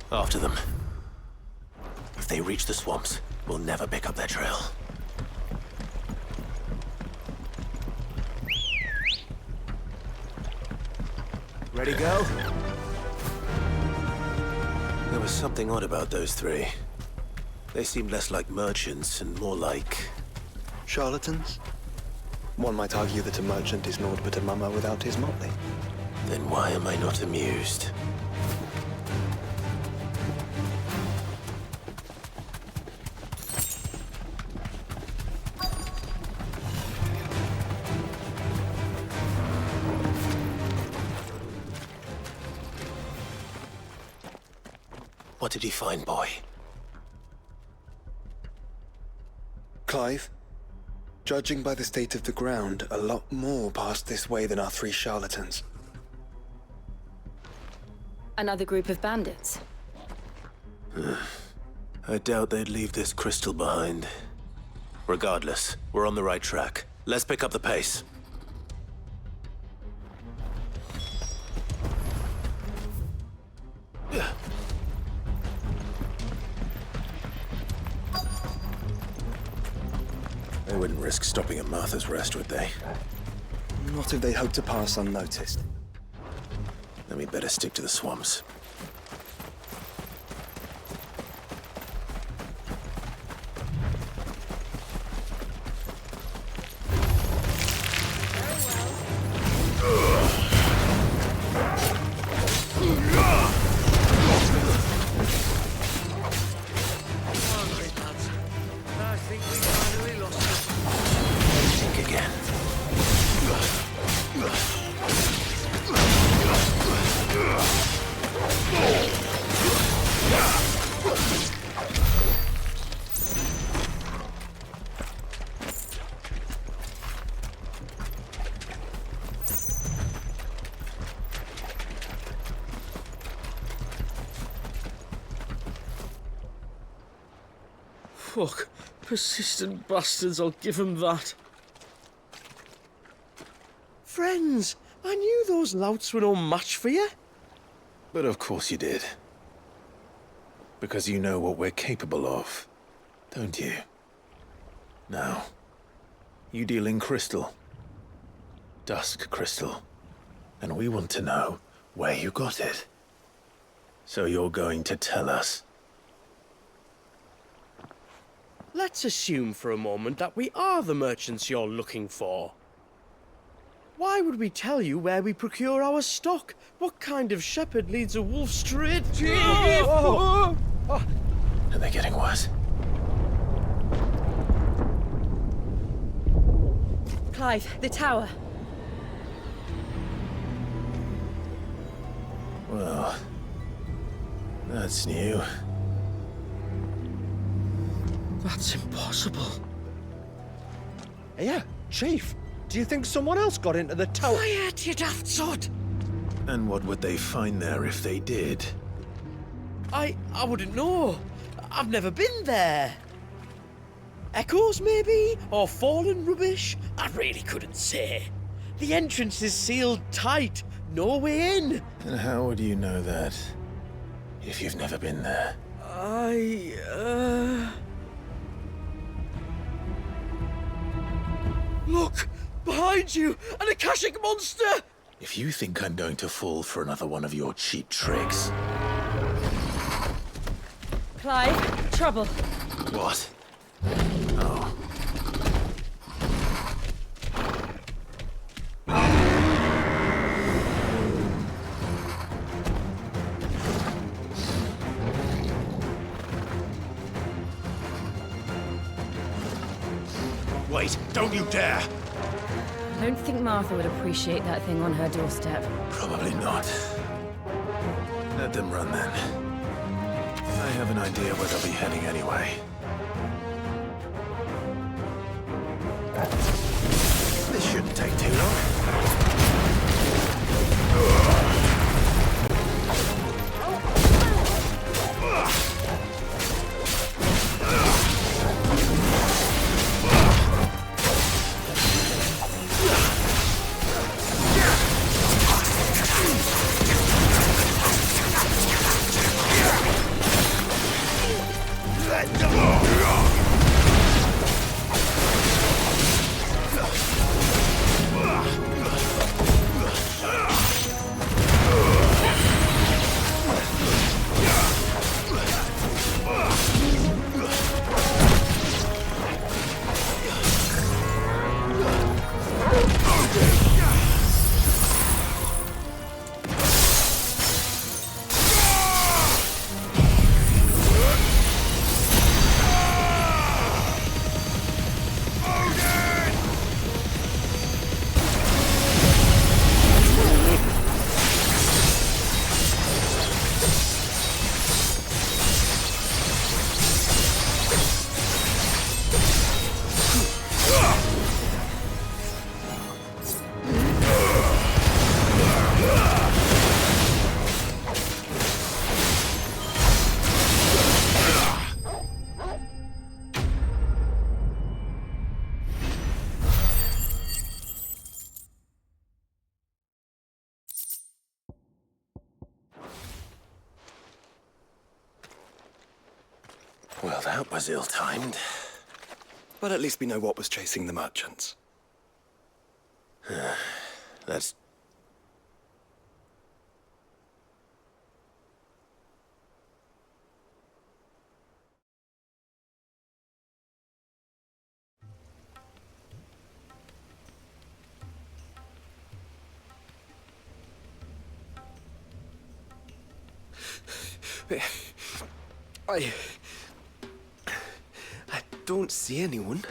Speaker 3: After them. If they reach the swamps, we'll never pick up their trail.
Speaker 5: Ready, go?
Speaker 3: There was something odd about those 3. They seemed less like merchants and more like...
Speaker 5: Charlatans? One might argue that a merchant is naught but a mummer without his motley.
Speaker 3: Then why am I not amused? What did he find, boy?
Speaker 5: Clive, judging by the state of the ground, a lot more passed this way than our 3 charlatans.
Speaker 6: Another group of bandits.
Speaker 3: I doubt they'd leave this crystal behind. Regardless, we're on the right track. Let's pick up the pace. They wouldn't risk stopping at Martha's Rest, would they?
Speaker 5: Not if they hope to pass unnoticed.
Speaker 3: Then we'd better stick to the swamps.
Speaker 2: Fuck. Persistent bastards, I'll give them that. Friends, I knew those louts were no match for you.
Speaker 3: But of course you did. Because you know what we're capable of, don't you? Now, you deal in crystal. Dusk crystal. And we want to know where you got it. So you're going to tell us.
Speaker 2: Let's assume for a moment that we are the merchants you're looking for. Why would we tell you where we procure our stock? What kind of shepherd leads a wolf straight to...
Speaker 3: Are they getting worse?
Speaker 8: Clive, the tower.
Speaker 3: Well, that's new.
Speaker 2: That's impossible.
Speaker 13: Yeah, Chief. Do you think someone else got into the tower?
Speaker 2: Quiet, you daft sod!
Speaker 3: And what would they find there if they did?
Speaker 2: I wouldn't know. I've never been there. Echoes, maybe? Or fallen rubbish? I really couldn't say. The entrance is sealed tight. No way in.
Speaker 3: And how would you know that? If you've never been there?
Speaker 2: Look! Behind you! An Akashic monster!
Speaker 3: If you think I'm going to fall for another one of your cheap tricks...
Speaker 8: Clive, trouble.
Speaker 3: What? Oh.
Speaker 11: Wait, don't you dare!
Speaker 8: I don't think Martha would appreciate that thing on her doorstep.
Speaker 3: Probably not. Let them run then. I have an idea where they'll be heading anyway. This shouldn't take too long. Well, that was ill-timed.
Speaker 5: But at least we know what was chasing the merchants.
Speaker 3: That's...
Speaker 5: I don't see anyone.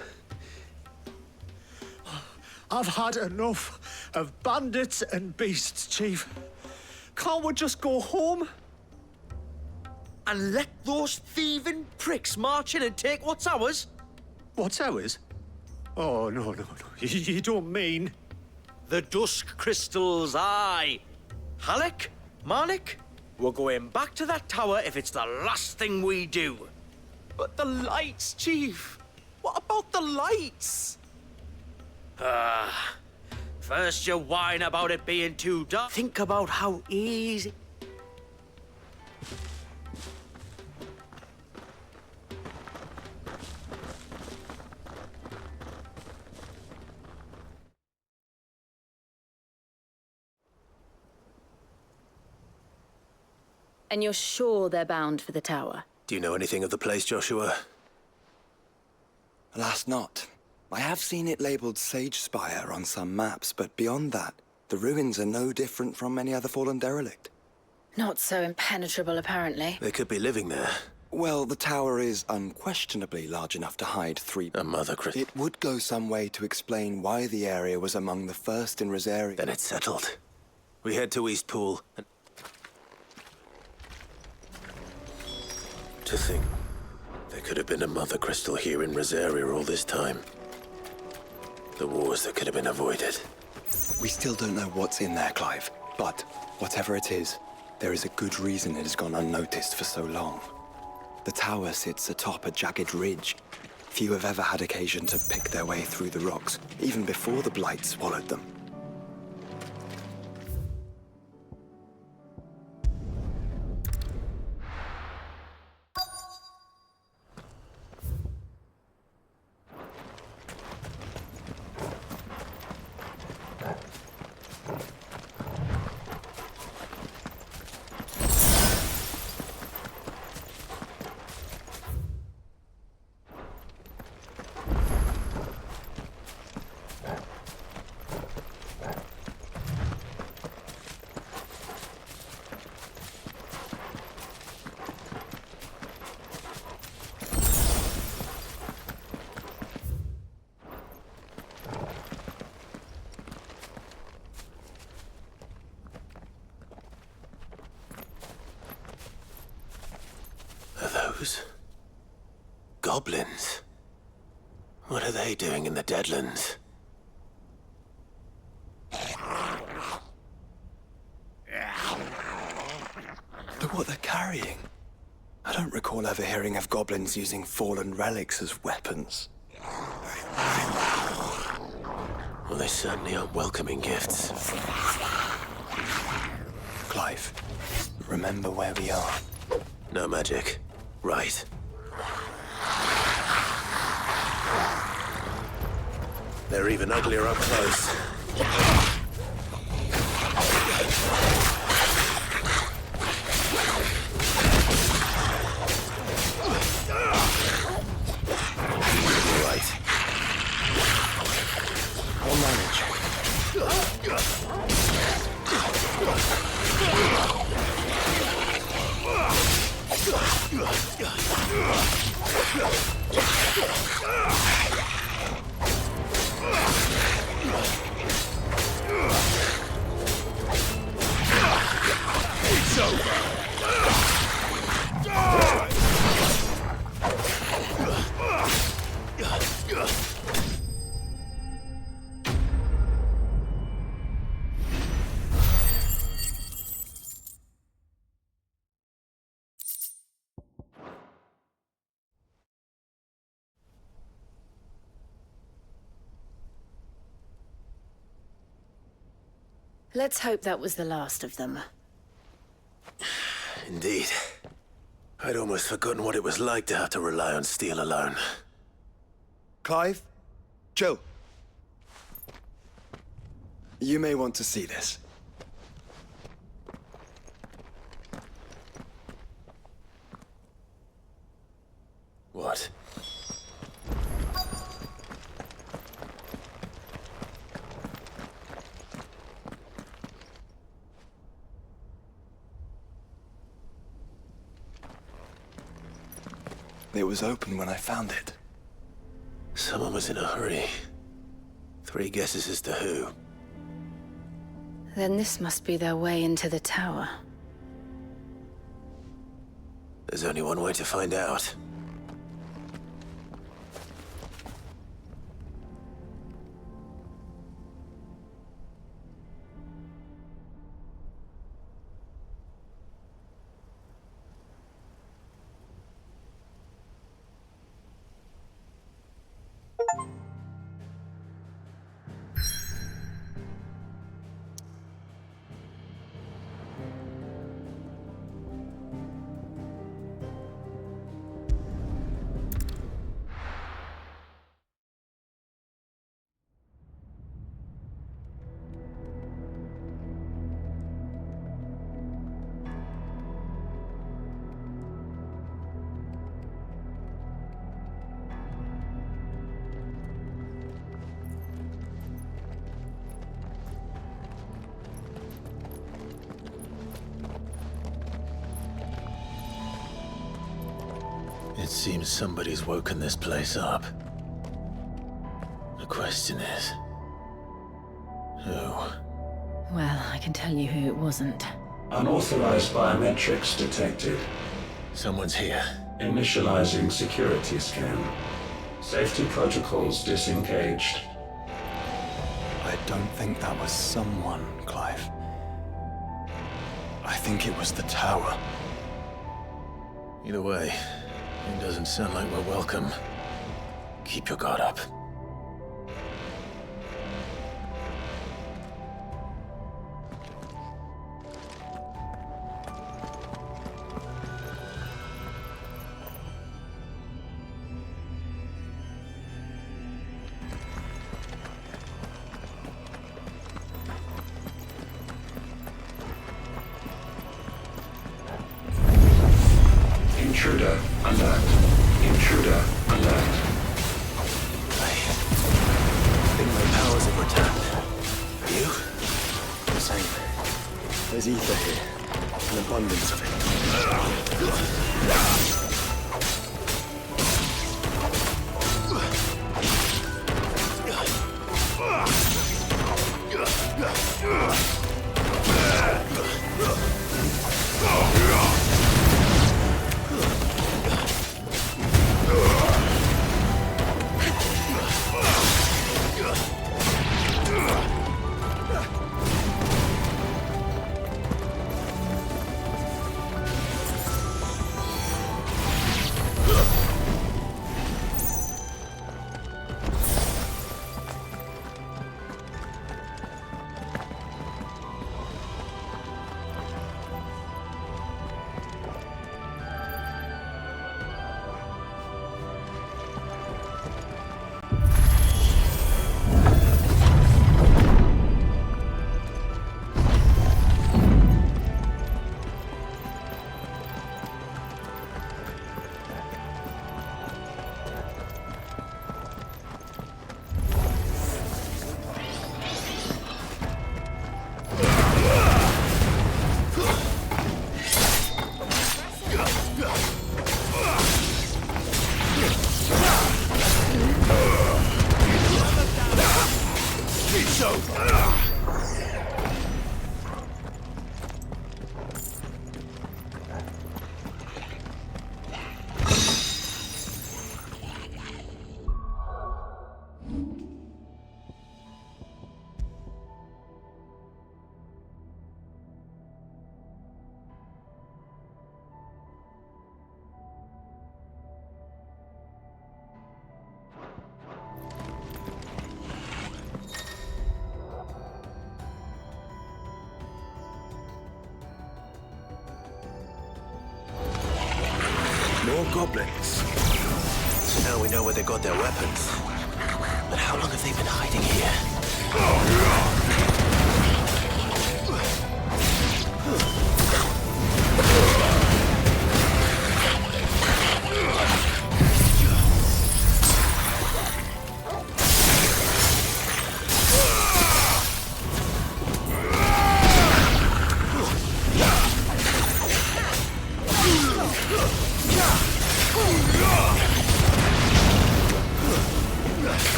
Speaker 13: I've had enough of bandits and beasts, Chief. Can't we just go home?
Speaker 2: And let those thieving pricks march in and take what's ours?
Speaker 13: What's ours? Oh, no. You don't mean...
Speaker 2: The dusk crystals, aye. Halleck, Marnik, we're going back to that tower if it's the last thing we do.
Speaker 5: But the lights, Chief! What about the lights?
Speaker 2: First you whine about it being too dark. Think about how easy...
Speaker 14: And you're sure they're bound for the tower?
Speaker 3: Do you know anything of the place, Joshua?
Speaker 5: Alas, not. I have seen it labelled Sage Spire on some maps, but beyond that, the ruins are no different from any other fallen derelict.
Speaker 14: Not so impenetrable, apparently.
Speaker 3: They could be living there.
Speaker 5: Well, the tower is unquestionably large enough to hide 3...
Speaker 3: A mother crystal.
Speaker 5: It would go some way to explain why the area was among the first in Rosaria.
Speaker 3: Then it's settled. We head to Eastpool and... To think, there could have been a mother crystal here in Rosaria all this time. The wars that could have been avoided.
Speaker 5: We still don't know what's in there, Clive. But, whatever it is, there is a good reason it has gone unnoticed for so long. The tower sits atop a jagged ridge. Few have ever had occasion to pick their way through the rocks, even before the blight swallowed them.
Speaker 3: Goblins? What are they doing in the Deadlands?
Speaker 5: Look what they're carrying. I don't recall ever hearing of goblins using fallen relics as weapons.
Speaker 3: Well, they certainly aren't welcoming gifts.
Speaker 5: Clive, remember where we are.
Speaker 3: No magic. Right. They're even uglier up close. Right.
Speaker 5: I'll manage.
Speaker 11: It's over.
Speaker 14: Let's hope that was the last of them.
Speaker 3: Indeed. I'd almost forgotten what it was like to have to rely on steel alone.
Speaker 5: Clive? Jill. You may want to see this.
Speaker 3: What?
Speaker 5: It was open when I found it.
Speaker 3: Someone was in a hurry. 3 guesses as to who.
Speaker 14: Then this must be their way into the tower.
Speaker 3: There's only one way to find out. It seems somebody's woken this place up. The question is... who?
Speaker 14: Well, I can tell you who it wasn't.
Speaker 15: Unauthorized biometrics detected.
Speaker 3: Someone's here.
Speaker 15: Initializing security scan. Safety protocols disengaged.
Speaker 5: I don't think that was someone, Clive. I think it was the tower.
Speaker 3: Either way, it doesn't sound like we're welcome. Keep your guard up.
Speaker 15: Intruder alert. Intruder alert.
Speaker 3: I think my powers have returned. You?
Speaker 5: The same. There's ether here. An abundance of it.
Speaker 11: More goblins. So now we know where they got their weapons. But how long have they been hiding here?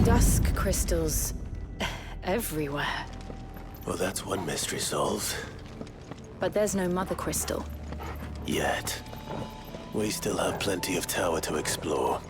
Speaker 6: Dusk crystals everywhere.
Speaker 11: Well, that's one mystery solved.
Speaker 14: But there's no mother crystal.
Speaker 11: Yet. We still have plenty of tower to explore.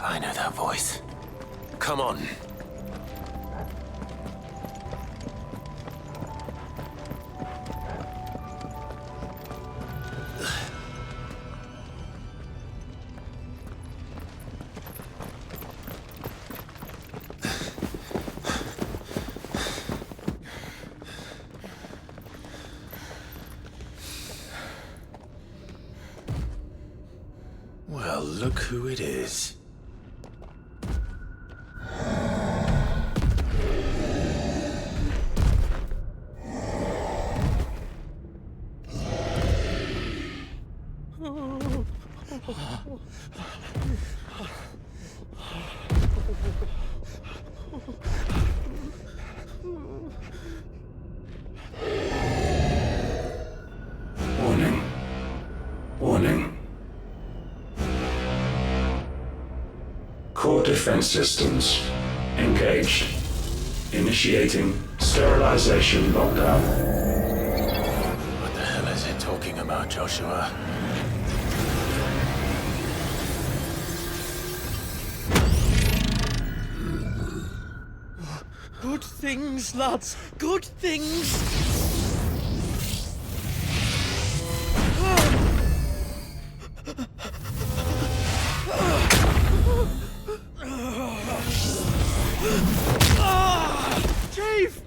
Speaker 11: I know that voice. Come on. Well, look who it is.
Speaker 15: Warning. Warning. Core defense systems engaged. Initiating sterilization lockdown.
Speaker 11: What the hell is it talking about, Joshua?
Speaker 2: Good things, lads. Good things. Chief!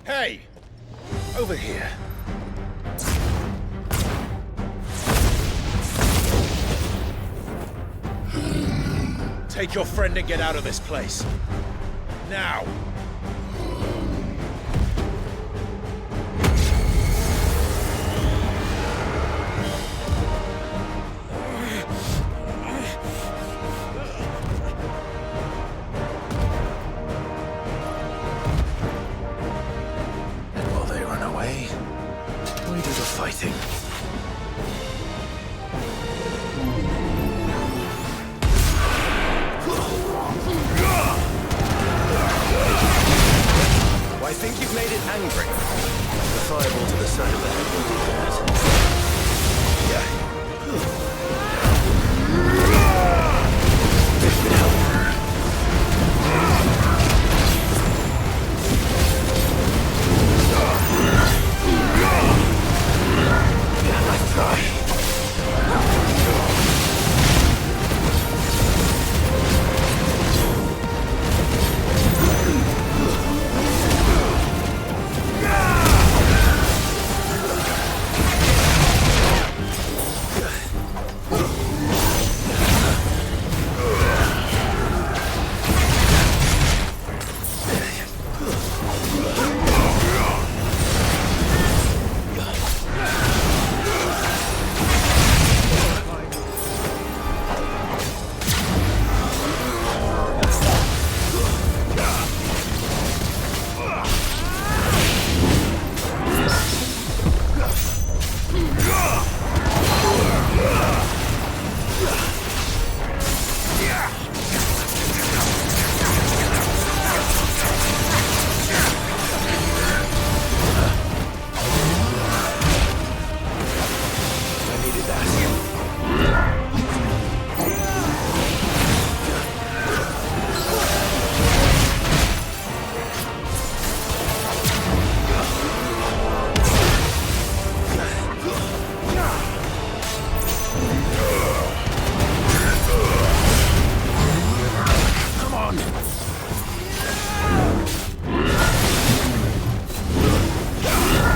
Speaker 13: Hey! Over here.
Speaker 11: Take your friend and get out of this place. Now!
Speaker 3: And while they run away, we do the fighting.
Speaker 11: I think you've made it angry.
Speaker 3: The fireball to the side of the head will do that. This could help.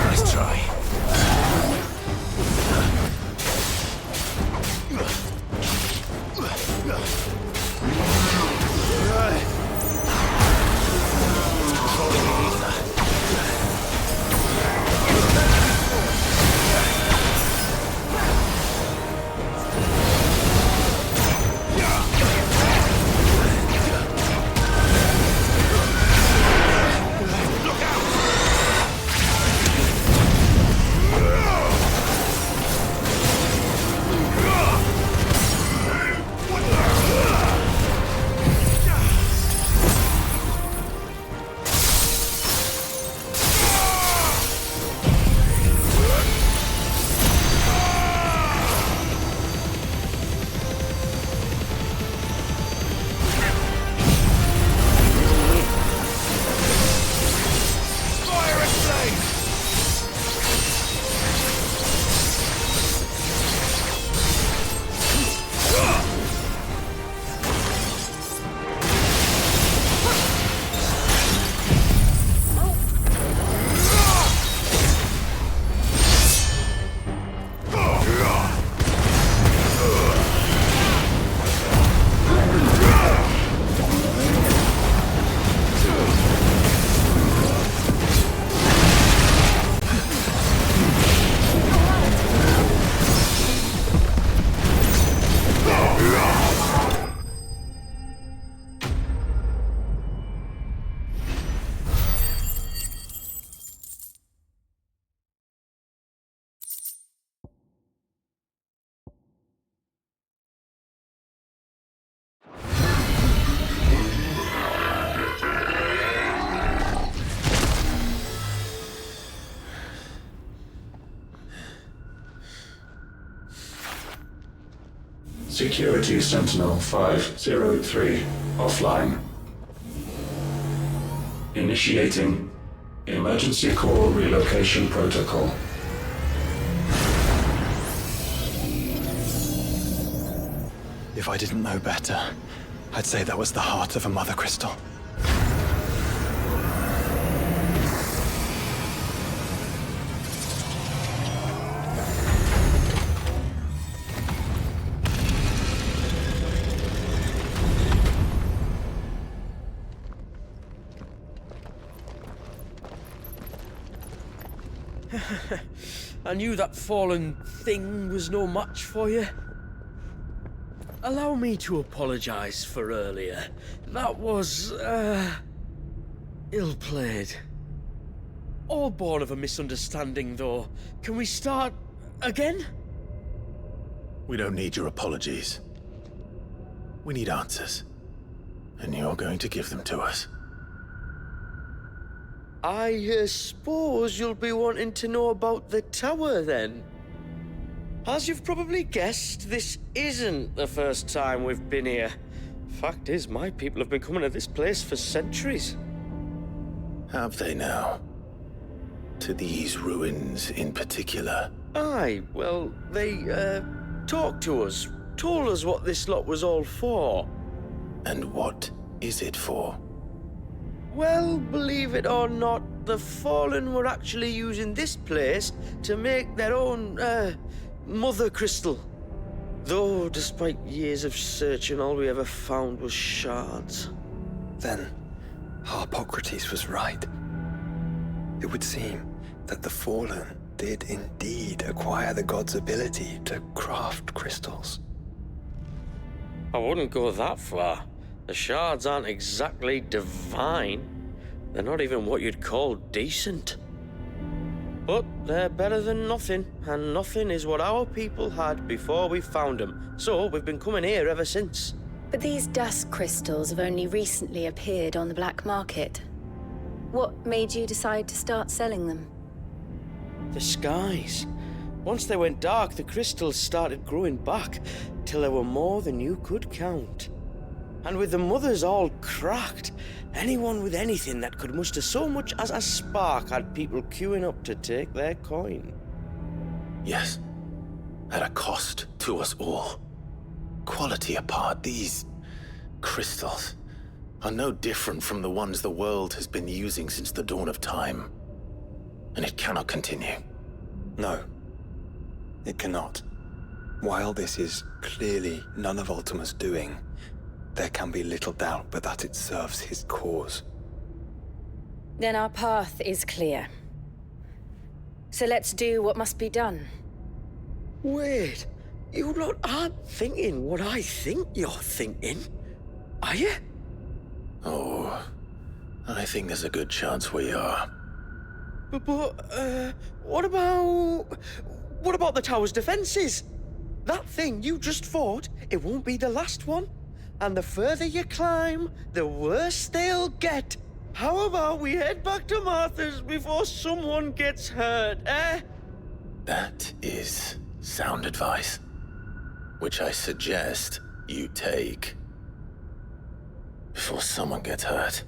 Speaker 3: Nice try.
Speaker 15: Security Sentinel 503 offline. Initiating Emergency Core Relocation Protocol.
Speaker 5: If I didn't know better, I'd say that was the heart of a Mother Crystal.
Speaker 2: I knew that fallen thing was no match for you. Allow me to apologize for earlier. That was, ill-played. All born of a misunderstanding, though. Can we start again?
Speaker 3: We don't need your apologies. We need answers. And you're going to give them to us.
Speaker 2: I suppose you'll be wanting to know about the tower, then? As you've probably guessed, this isn't the first time we've been here. Fact is, my people have been coming to this place for centuries.
Speaker 3: Have they now? To these ruins in particular?
Speaker 2: Aye, well, they, talked to us, told us what this lot was all for.
Speaker 3: And what is it for?
Speaker 2: Well, believe it or not, the Fallen were actually using this place to make their own, mother crystal. Though, despite years of searching, all we ever found was shards.
Speaker 5: Then, Harpocrates was right. It would seem that the Fallen did indeed acquire the god's ability to craft crystals.
Speaker 2: I wouldn't go that far. The shards aren't exactly divine. They're not even what you'd call decent. But they're better than nothing, and nothing is what our people had before we found them. So we've been coming here ever since.
Speaker 14: But these dust crystals have only recently appeared on the black market. What made you decide to start selling them?
Speaker 2: The skies. Once they went dark, the crystals started growing back, till there were more than you could count. And with the mothers all cracked, anyone with anything that could muster so much as a spark had people queuing up to take their coin.
Speaker 3: Yes, at a cost to us all. Quality apart, these crystals are no different from the ones the world has been using since the dawn of time. And it cannot continue.
Speaker 5: No, it cannot. While this is clearly none of Ultima's doing, there can be little doubt but that it serves his cause.
Speaker 14: Then our path is clear. So let's do what must be done.
Speaker 2: Wait, you lot aren't thinking what I think you're thinking, are you?
Speaker 3: Oh, I think there's a good chance we are.
Speaker 2: But what about the tower's defenses? That thing you just fought, it won't be the last one. And the further you climb, the worse they'll get. How about we head back to Martha's before someone gets hurt, eh?
Speaker 3: That is sound advice, which I suggest you take before someone gets hurt.